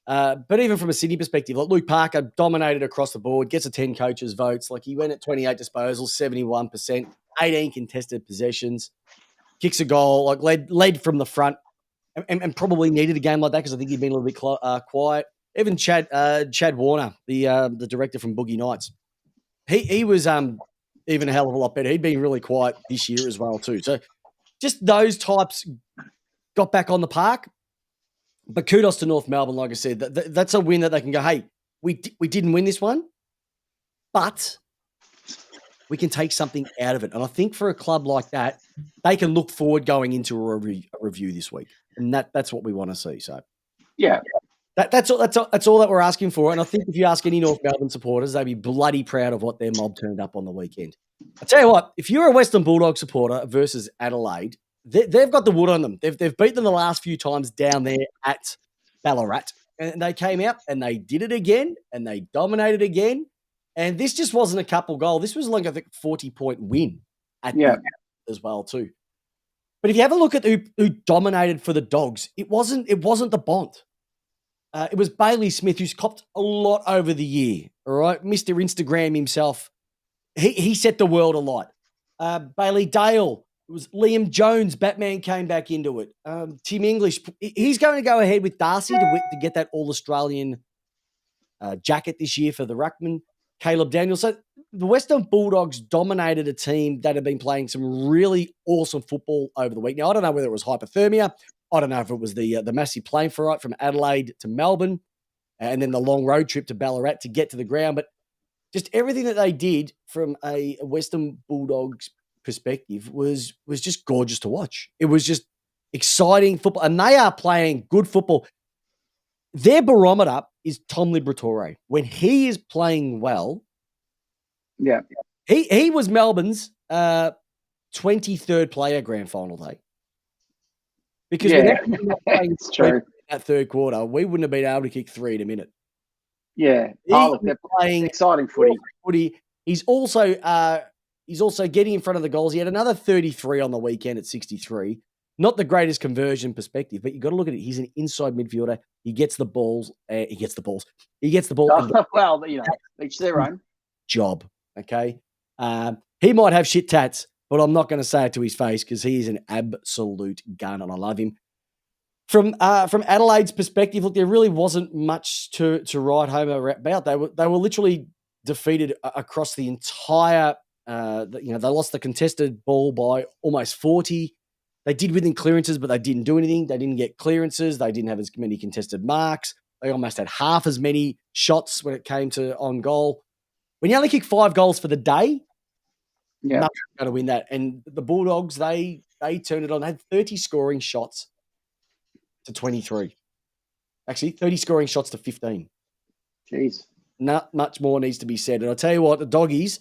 But even from a Sydney perspective, Luke Parker dominated across the board, gets a 10 coaches votes. He went at 28 disposals, 71%, 18 contested possessions, kicks a goal, led from the front, and probably needed a game like that, because I think he'd been a little bit quiet. Even Chad Warner, the director from Boogie Nights, he was even a hell of a lot better. He'd been really quiet this year as well too. So just those types got back on the park. But kudos to North Melbourne, like I said. That's a win that they can go, hey, we didn't win this one, but we can take something out of it. And I think for a club like that, they can look forward going into a review this week. And that's what we want to see. So, yeah. That's all that we're asking for. And I think if you ask any North Melbourne supporters, they'd be bloody proud of what their mob turned up on the weekend. I tell you what, if you're a Western Bulldog supporter versus Adelaide, they've got the wood on them. They've beat them the last few times down there at Ballarat. And they came out and they did it again and they dominated again. And this just wasn't a couple goal. This was like a 40-point win at the end as well too. But if you have a look at who dominated for the Dogs, it wasn't the Bont. It was Bailey Smith, who's copped a lot over the year. All right, Mr. Instagram himself. He set the world alight. Bailey Dale It was Liam Jones. Batman came back into it. Tim English. He's going to go ahead with Darcy to get that All-Australian jacket this year for the ruckman. Caleb Daniels. So the Western Bulldogs dominated a team that had been playing some really awesome football over the week. Now, I don't know whether it was hypothermia. I don't know if it was the massive plane flight from Adelaide to Melbourne and then the long road trip to Ballarat to get to the ground. But just everything that they did from a Western Bulldogs perspective was just gorgeous to watch. It was just exciting football. And they are playing good football. Their barometer is Tom Liberatore. When he is playing well, he was Melbourne's 23rd player grand final day. Because it's true. That third quarter, we wouldn't have been able to kick 3 in a minute. Yeah, they're playing exciting footy. He's also getting in front of the goals. He had another 33 on the weekend at 63. Not the greatest conversion perspective, but you got to look at it. He's an inside midfielder. He gets the balls. He gets the ball. Well, each their own job. Okay. He might have shit tats, but I'm not going to say it to his face because he is an absolute gun, and I love him. From Adelaide's perspective, look, there really wasn't much to write home about. They were literally defeated across the entire. They lost the contested ball by almost 40. They did within clearances, but they didn't do anything. They didn't get clearances. They didn't have as many contested marks. They almost had half as many shots when it came to on goal. When you only kick 5 goals for the day, nothing's going to win that. And the Bulldogs, they turned it on. They had 30 scoring shots to 23. Actually, 30 scoring shots to 15. Jeez. Not much more needs to be said. And I'll tell you what, the Doggies,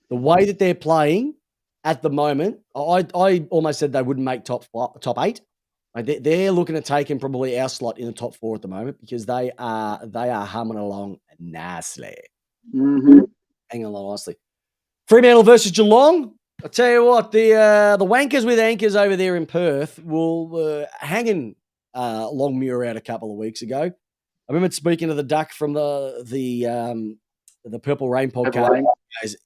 the way that they're playing at the moment, I almost said they wouldn't make top 8. They're looking at taking probably our slot in the top 4 at the moment because they are humming along nicely. Mm-hmm. Hanging along nicely. Fremantle versus Geelong. I'll tell you what, the wankers with anchors over there in Perth were hanging Longmuir out a couple of weeks ago. I remember speaking to the Duck from the Purple Rain podcast.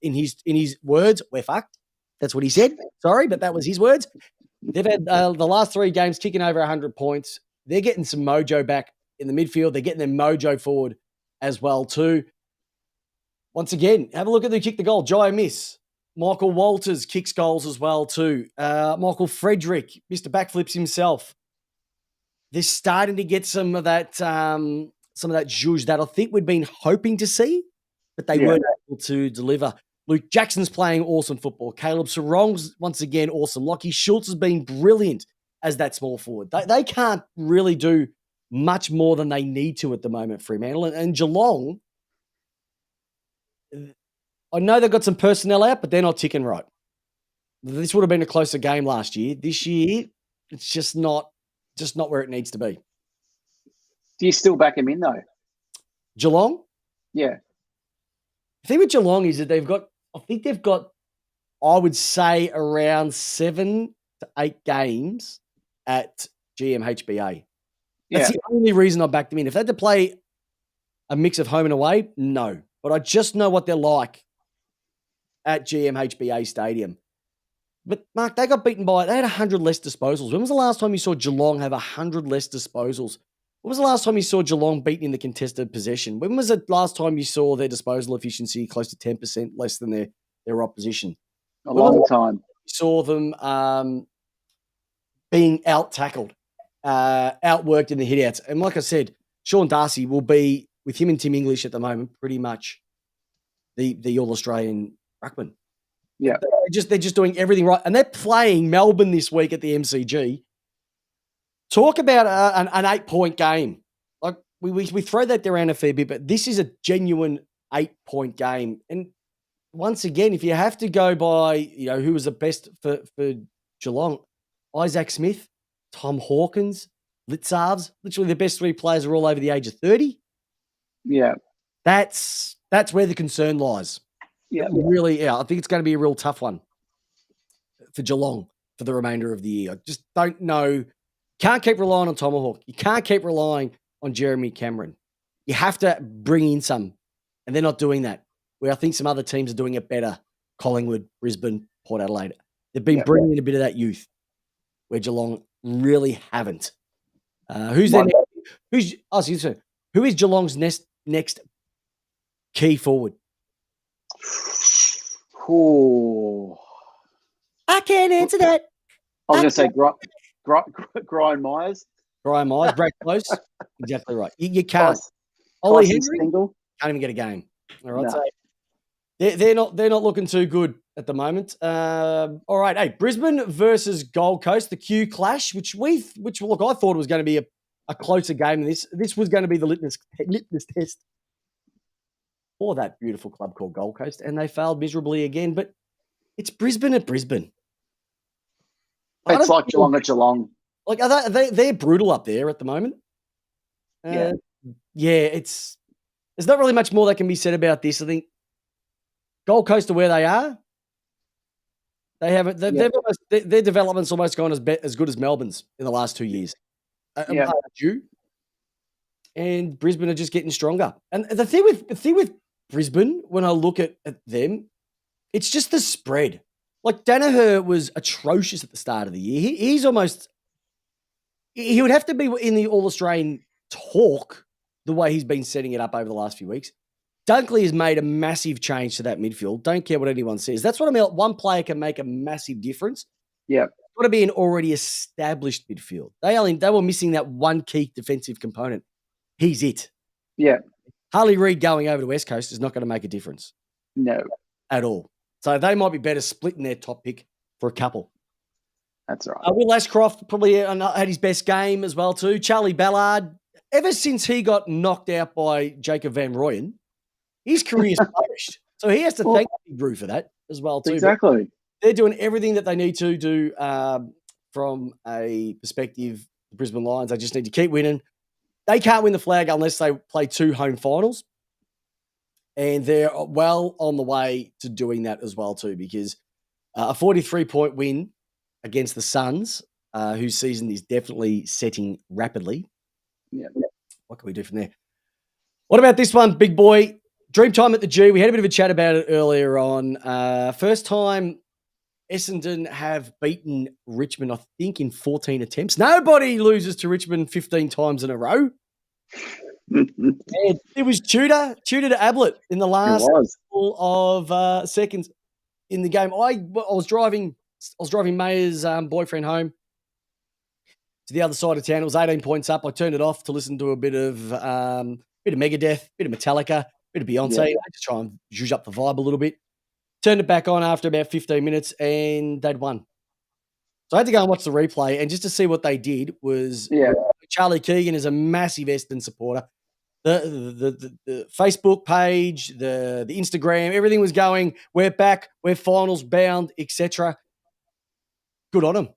In his words, we're fucked. That's what he said. Sorry, but that was his words. They've had the last 3 games kicking over 100 points. They're getting some mojo back in the midfield. They're getting their mojo forward as well too. Once again, have a look at who kicked the goal. Jai Miss. Michael Walters kicks goals as well too. Michael Frederick, Mr. Backflips himself. They're starting to get some of that zhuzh that I think we'd been hoping to see, but they weren't able to deliver. Luke Jackson's playing awesome football. Caleb Sarong's once again awesome. Lockie Schultz has been brilliant as that small forward. They can't really do much more than they need to at the moment, Fremantle. And Geelong, I know they've got some personnel out, but they're not ticking right. This would have been a closer game last year. This year, it's just not where it needs to be. Do you still back him in though? Geelong? Yeah. The thing with Geelong is that they've got, I would say, around 7 to 8 games at GMHBA. That's the only reason I backed them in. If they had to play a mix of home and away, no. But I just know what they're like at GMHBA Stadium. But, Mark, they got beaten they had 100 less disposals. When was the last time you saw Geelong have 100 less disposals? When was the last time you saw Geelong beaten in the contested possession? When was the last time you saw their disposal efficiency close to 10% less than their opposition? A long time. You saw them being out-tackled, outworked in the hit-outs. And like I said, Sean Darcy will be, with him and Tim English at the moment, pretty much the All-Australian ruckman. Yeah. They're just doing everything right. And they're playing Melbourne this week at the MCG. Talk about an 8-point game. Like we throw that around a fair bit, but this is a genuine 8-point game. And once again, if you have to go by, who was the best for Geelong, Isaac Smith, Tom Hawkins, Litzarves, literally the best 3 players are all over the age of 30. Yeah. That's where the concern lies. Yeah. Really, I think it's going to be a real tough one for Geelong for the remainder of the year. I just don't know. Can't keep relying on Tomahawk. You can't keep relying on Jeremy Cameron. You have to bring in some, and they're not doing that. Where I think some other teams are doing it better. Collingwood, Brisbane, Port Adelaide. They've been bringing in a bit of that youth, where Geelong really haven't. Who's their who is Geelong's next key forward? Oh, I can't answer that. I was going to say Brian Myers. Brian Myers, Brad Close. Exactly right. You can't. Ollie Henry can't even get a game. All right, so they're not looking too good at the moment. All right, hey, Brisbane versus Gold Coast, the Q clash, which look, I thought it was going to be a closer game than this. This was going to be the litmus test for that beautiful club called Gold Coast, and they failed miserably again. But it's Brisbane at Brisbane. It's like Geelong at Geelong. Like, they're brutal up there at the moment. There's not really much more that can be said about this. I think Gold Coast are where they are. They haven't. Their development's almost gone as good as Melbourne's in the last 2 years. And Brisbane are just getting stronger. And the thing with Brisbane, when I look at them, it's just the spread. Like, Danaher was atrocious at the start of the year. He would have to be in the All-Australian talk the way he's been setting it up over the last few weeks. Dunkley has made a massive change to that midfield. Don't care what anyone says. That's what I mean. One player can make a massive difference. Yeah. It's got to be an already established midfield. They were missing that one key defensive component. He's it. Yeah. Harley Reid going over to West Coast is not going to make a difference. No. At all. So they might be better splitting their top pick for a couple. That's right. Will Ashcroft probably had his best game as well too. Charlie Ballard, ever since he got knocked out by Jacob Van Rooyen, his career's flourished. So he has to thank Big Brew for that as well too. Exactly. But they're doing everything that they need to do from a perspective. The Brisbane Lions, they just need to keep winning. They can't win the flag unless they play 2 home finals. And they're well on the way to doing that as well too, because a 43-point win against the Suns, whose season is definitely setting rapidly. Yeah. What can we do from there? What about this one, big boy? Dreamtime at the G. We had a bit of a chat about it earlier on. First time Essendon have beaten Richmond, I think, in 14 attempts. Nobody loses to Richmond 15 times in a row. And it was Tudor to Ablett in the last couple of seconds in the game. I was driving Mayer's boyfriend home to the other side of town. It was 18 points up. I turned it off to listen to a bit of Megadeth, bit of Metallica, bit of Beyonce. Yeah. Just try and zhuzh up the vibe a little bit. Turned it back on after about 15 minutes, and they'd won. So I had to go and watch the replay, and just to see what they did was Charlie Keegan is a massive Essendon supporter. The Facebook page, the Instagram, everything was going, we're back, we're finals bound, etc. Good on them.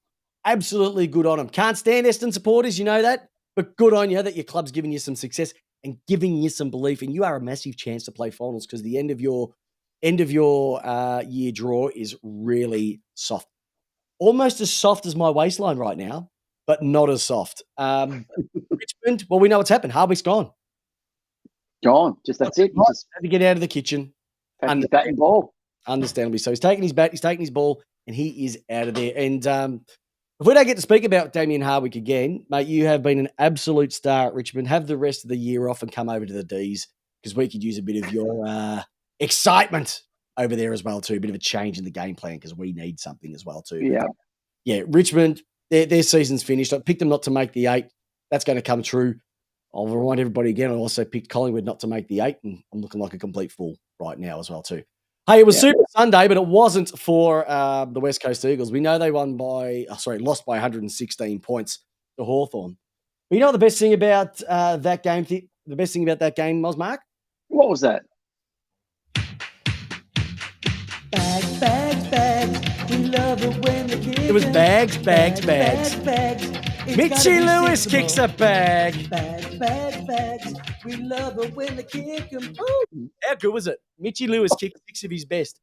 Absolutely good on them. Can't stand Essendon supporters, you know that, but good on you that your club's giving you some success and giving you some belief, and you are a massive chance to play finals because the end of your year draw is really soft. Almost as soft as my waistline right now, but not as soft. Richmond, well, we know what's happened. Hardwick's gone. Gone. Just that's it. Just had to get out of the kitchen. His bat and ball. Understandably. So he's taking his bat, he's taking his ball, and he is out of there. And if we don't get to speak about Damien Hardwick again, mate, you have been an absolute star at Richmond. Have the rest of the year off and come over to the Ds because we could use a bit of your excitement over there as well too. A bit of a change in the game plan because we need something as well too. Yeah. Yeah, Richmond, their season's finished. I picked them not to make the 8. That's going to come true. I'll remind everybody again, I also picked Collingwood not to make the 8, and I'm looking like a complete fool right now as well too. Hey, it was Super Sunday, but it wasn't for the West Coast Eagles. We know they lost by 116 points to Hawthorn. But you know what the best thing about that game? The best thing about that game was, Mark? What was that? Bags, bags, bags. We love it when the kids. It was bags, bags, bags. Mitchie Lewis kicks a bag. Bags, bags, bags. We love it when the kick them. How good was it? Mitchie Lewis kicked 6 of his best.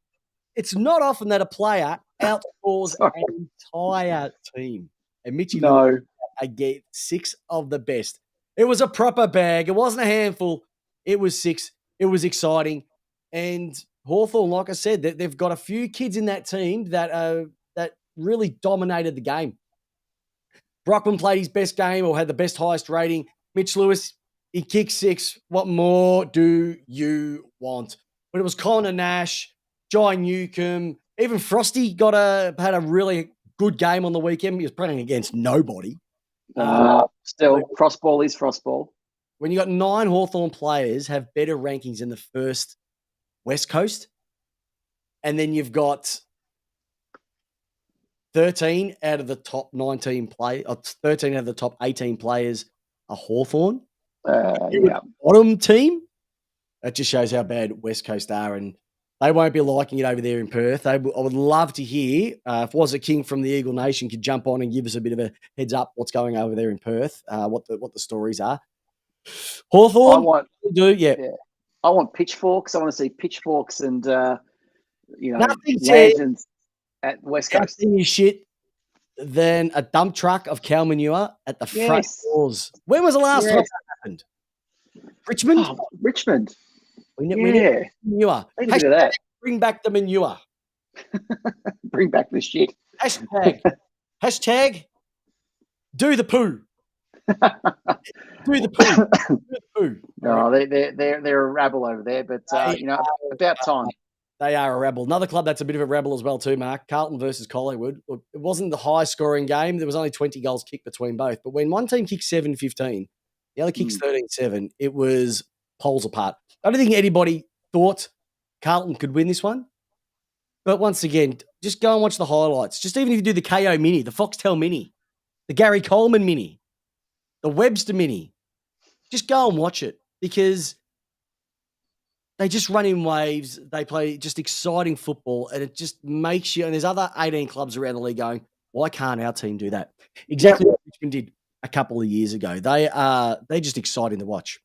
It's not often that a player outscores an entire team. And Mitchie Lewis again 6 of the best. It was a proper bag. It wasn't a handful. It was 6. It was exciting. And Hawthorn, like I said, they've got a few kids in that team that really dominated the game. Brockman played his best game or had the highest rating. Mitch Lewis, he kicked 6. What more do you want? But it was Connor Nash, Jai Newcomb, even Frosty had a really good game on the weekend. He was playing against nobody. Still, Frostball is Frostball. When you got 9 Hawthorn players have better rankings in the first West Coast, and then you've got 13 out of the top 19 players, 13 out of the top 18 players are Hawthorn. Bottom team. That just shows how bad West Coast are, and they won't be liking it over there in Perth. I would love to hear if Was a King from the Eagle Nation could jump on and give us a bit of a heads up what's going over there in Perth, what the stories are. Hawthorn, I want pitchforks. I want to see pitchforks and lanterns at West Coast. Nothing is shit than a dump truck of cow manure at the front doors. When was the last time that happened? Richmond? Oh, Richmond. We need manure. Bring back the manure. Bring back the shit. Hashtag do the poo. Do the poo. Do the poo. No, they're a rabble over there, but about time. They are a rebel. Another club that's a bit of a rebel as well too, Mark. Carlton versus Collingwood. Look, it wasn't the high-scoring game. There was only 20 goals kicked between both. But when one team kicks 7-15, the other kicks 13-7, it was poles apart. I don't think anybody thought Carlton could win this one. But once again, just go and watch the highlights. Just even if you do the KO Mini, the Foxtel Mini, the Gary Coleman Mini, the Webster Mini, just go and watch it because they just run in waves. They play just exciting football, and it just makes you – and there's other 18 clubs around the league going, why can't our team do that? Exactly what Richmond did a couple of years ago. They're just exciting to watch.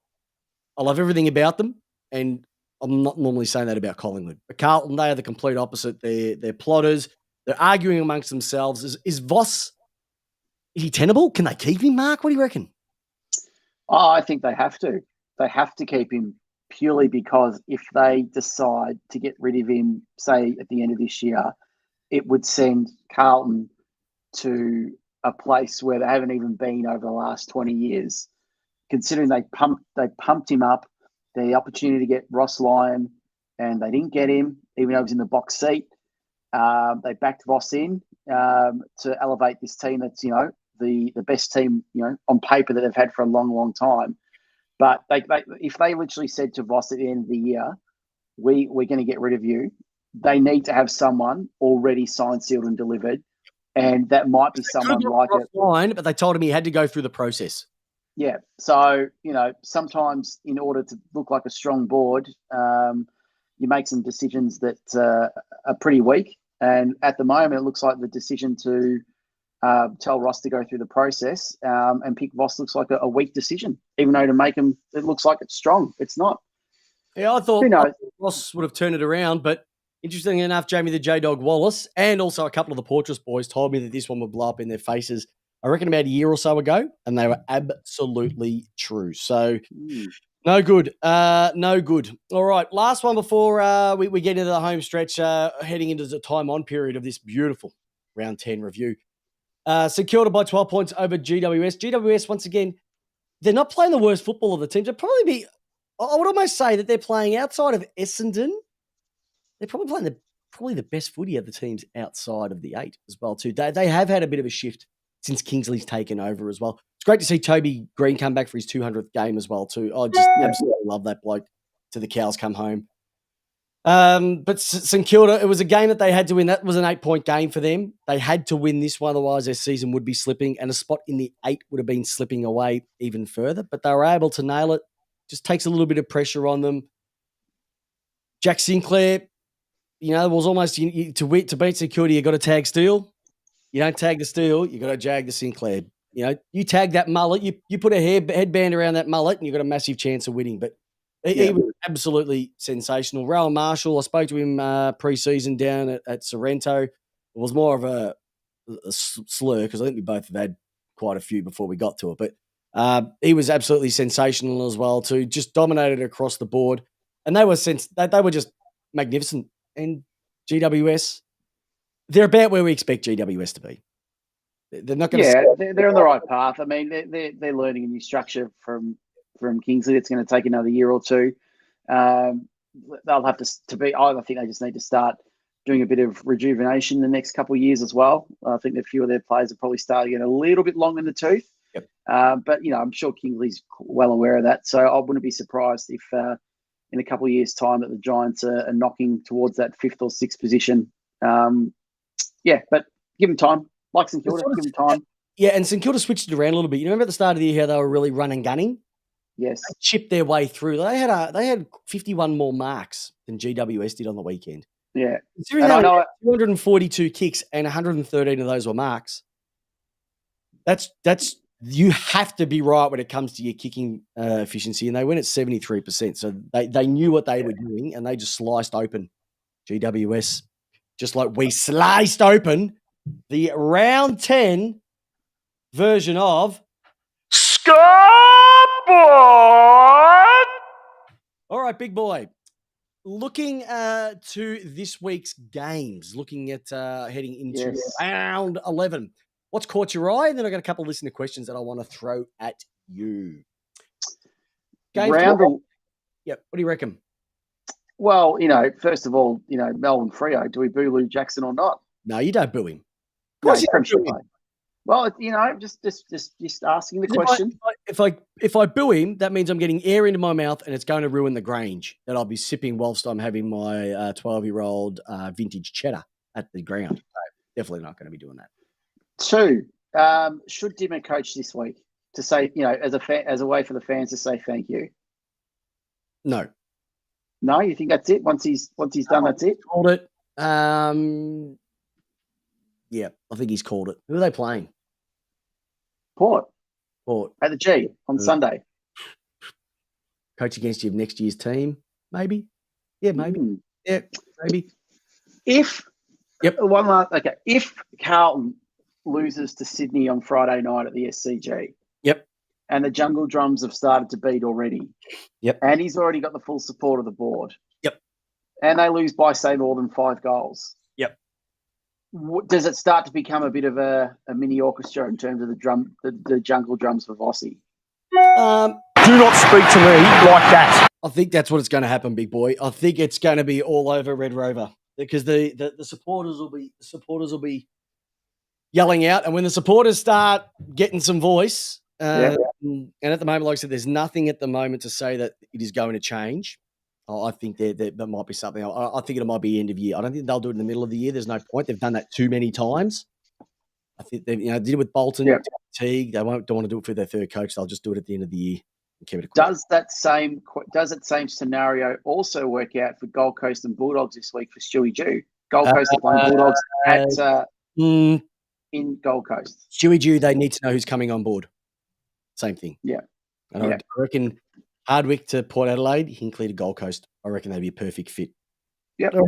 I love everything about them, and I'm not normally saying that about Collingwood. But Carlton, they are the complete opposite. They're plotters. They're arguing amongst themselves. Is Voss – is he tenable? Can they keep him, Mark? What do you reckon? Oh, I think they have to. They have to keep him purely because if they decide to get rid of him, say, at the end of this year, it would send Carlton to a place where they haven't even been over the last 20 years. Considering they pumped him up, the opportunity to get Ross Lyon, and they didn't get him, even though he was in the box seat. They backed Voss in to elevate this team that's, the best team, on paper that they've had for a long, long time. But if they literally said to Voss at the end of the year, we're going to get rid of you, they need to have someone already signed, sealed, and delivered. And that might be someone like it. Line, but they told him he had to go through the process. Yeah. So, sometimes in order to look like a strong board, you make some decisions that are pretty weak. And at the moment, it looks like the decision to tell Ross to go through the process and pick Voss looks like a weak decision, even though to make him, it looks like it's strong. It's not. Yeah, I thought Ross would have turned it around, but interestingly enough, Jamie the J-Dog Wallace and also a couple of the Portress boys told me that this one would blow up in their faces, I reckon about a year or so ago, and they were absolutely true. So no good. No good. All right, last one before we get into the home stretch, heading into the time on period of this beautiful round 10 review. St Kilda by 12 points over GWS. GWS, once again, they're not playing the worst football of the teams. They'd probably be, I would almost say that they're playing outside of Essendon. They're probably playing the best footy of the teams outside of the 8 as well, too. They have had a bit of a shift since Kingsley's taken over as well. It's great to see Toby Green come back for his 200th game as well, too. I just absolutely love that bloke till the cows come home. But St Kilda, it was a game that they had to win. That was an 8-point game for them. They had to win this one, otherwise their season would be slipping, and a spot in the 8 would have been slipping away even further. But they were able to nail it. Just takes a little bit of pressure on them. Jack Sinclair, it was almost to beat St Kilda, you got to tag Steele. You don't tag the Steele, you got to jag the Sinclair. You tag that mullet, you put a headband around that mullet, and you've got a massive chance of winning. But he was absolutely sensational. Rowan Marshall, I spoke to him pre-season down at Sorrento. It was more of a slur because I think we both have had quite a few before we got to it. But he was absolutely sensational as well too. Just dominated across the board, and they were just magnificent. And GWS, They're about where we expect GWS to be. They're not going to. Yeah, they're on the right path. I mean, they're learning a new structure from Kingsley. It's going to take another year or two. They'll have to be. I think they just need to start doing a bit of rejuvenation the next couple of years as well. I think a few of their players are probably starting to get a little bit long in the tooth. Yep. But I'm sure Kingsley's well aware of that. So I wouldn't be surprised if in a couple of years' time that the Giants are knocking towards that 5th or 6th position. But give them time. Like St Kilda, give them time. Yeah, and St Kilda switched it around a little bit. You remember at the start of the year how they were really run and gunning? Yes. They chipped their way through. They had 51 more marks than GWS did on the weekend. Yeah. Considering they had 242 kicks and 113 of those were marks. That's you have to be right when it comes to your kicking efficiency, and they went at 73%. So they knew what they were doing, and they just sliced open GWS, just like we sliced open the round 10 version of Scoreboard! All right, big boy. Looking to this week's games, looking at heading into round 11. What's caught your eye? And then I've got a couple of listener questions that I want to throw at you. Yep. What do you reckon? Well, first of all, Melbourne Freo, do we boo Lou Jackson or not? No, you don't boo him. Of course you don't boo him. Well, just asking the question. If I boo him, that means I'm getting air into my mouth and it's going to ruin the Grange that I'll be sipping whilst I'm having my 12-year-old vintage cheddar at the ground. So definitely not going to be doing that. 2, should Dimmer coach this week to say, as a way for the fans to say thank you? No. No, you think that's it? Once he's done, that's it? Called it. Yeah, I think he's called it. Who are they playing? Port. At the G on Sunday. Coach against you of next year's team, maybe? Yeah, maybe. Yeah, maybe. If Carlton loses to Sydney on Friday night at the SCG. Yep. And the Jungle Drums have started to beat already. Yep. And he's already got the full support of the board. Yep. And they lose by, say, more than 5 goals. Yep. Does it start to become a bit of a mini orchestra in terms of the Jungle Drums for Vossi? Do not speak to me like that. I think that's what it's going to happen, big boy. I think it's going to be all over Red Rover because the supporters will be yelling out, and when the supporters start getting some voice, and at the moment, like I said, there's nothing at the moment to say that it is going to change. I think that might be something. I think it might be end of year. I don't think they'll do it in the middle of the year. There's no point. They've done that too many times. I think they did it with Bolton, Teague. They don't want to do it for their third coach. They'll just do it at the end of the year. And keep it does that same scenario also work out for Gold Coast and Bulldogs this week for Stewie Jew? Gold Coast are playing Bulldogs in Gold Coast. Stewie Jew, they need to know who's coming on board. Same thing. Yeah. And I reckon Hardwick to Port Adelaide, Hinkley to Gold Coast. I reckon they'd be a perfect fit. Yep. A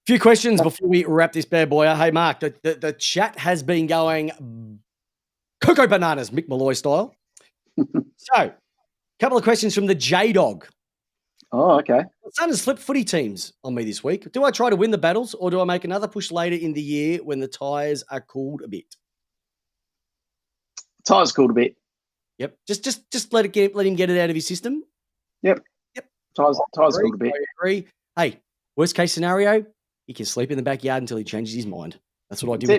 few questions before we wrap this bad boy up. Hey, Mark, the chat has been going cocoa bananas, Mick Malloy style. So, a couple of questions from the J-Dog. Oh, okay. My son has flipped footy teams on me this week. Do I try to win the battles or do I make another push later in the year when the tyres are cooled a bit? Tyres cooled a bit. Yep. Just let him get it out of his system. Yep. Tyres cooled a bit. I agree. Hey, worst case scenario, he can sleep in the backyard until he changes his mind. That's what I do.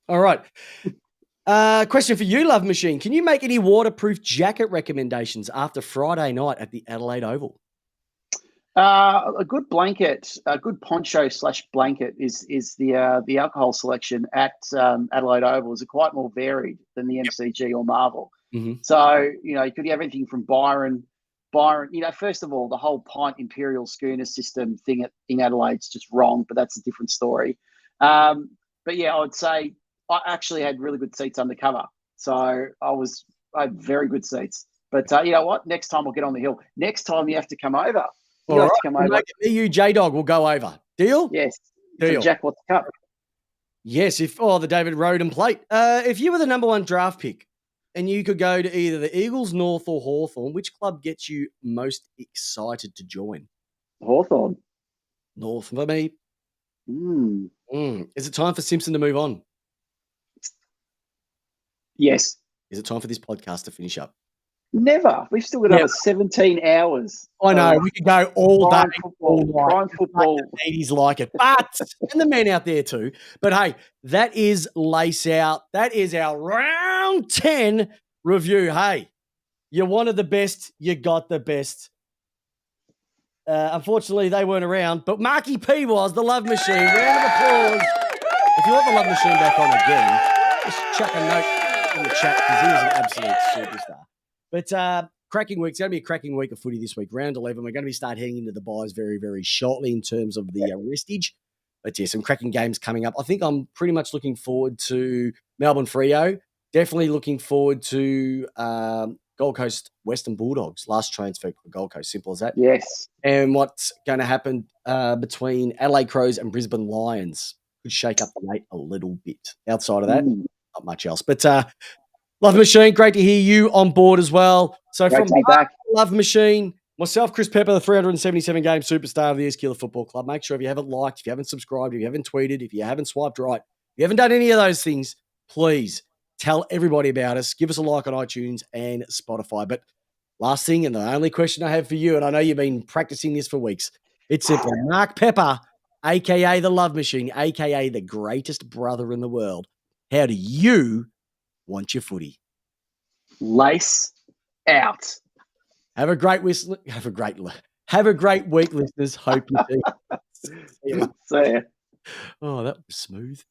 All right. Question for you, Love Machine. Can you make any waterproof jacket recommendations after Friday night at the Adelaide Oval? A good blanket, a good poncho / blanket is the alcohol selection at Adelaide Oval is quite more varied than the MCG or Marvel. Mm-hmm. So, you could have anything from Byron, first of all, the whole pint Imperial schooner system thing in Adelaide's just wrong, but that's a different story. But yeah, I would say I actually had really good seats undercover. So I had very good seats. But you know what? Next time I'll get on the hill. Next time you have to come over. All right. Come over. You, J-Dog, will go over. Deal? Yes. Deal. Jack, what's the cup? Yes. The David Roden plate. If you were the number one draft pick and you could go to either the Eagles, North or Hawthorn, which club gets you most excited to join? Hawthorn. North for me. Is it time for Simpson to move on? Yes. Is it time for this podcast to finish up? Never. We've still got another 17 hours. I know. We could go all day, all night. Prime football. The ladies like it. But, and the men out there too. But hey, that is Lace Out. That is our round 10 review. Hey, you wanted the best. You got the best. Unfortunately, they weren't around. But Marky P was the Love Machine. Round of applause. If you want the Love Machine back on again, just chuck a note in the chat because he was an absolute superstar. But cracking week. It's going to be a cracking week of footy this week. Round 11. We're going to be start heading into the buys very, very shortly in terms of the restage. But yeah, some cracking games coming up. I think I'm pretty much looking forward to Melbourne Freo. Definitely looking forward to Gold Coast Western Bulldogs. Last transfer for Gold Coast. Simple as that. Yes. And what's going to happen between Adelaide Crows and Brisbane Lions could shake up the weight a little bit. Outside of that, not much else. But Love Machine, great to hear you on board as well. So Great from to be back. Love Machine, myself, Chris Pepper, the 377-game superstar of the East Keeler Football Club. Make sure if you haven't liked, if you haven't subscribed, if you haven't tweeted, if you haven't swiped right, if you haven't done any of those things, please tell everybody about us. Give us a like on iTunes and Spotify. But last thing and the only question I have for you, and I know you've been practicing this for weeks, it's simple. Mark Pepper, a.k.a. the Love Machine, a.k.a. the greatest brother in the world. How do you want your footy? Lace out. Have a great week, listeners. Hope you do. See you. See ya. Oh, that was smooth.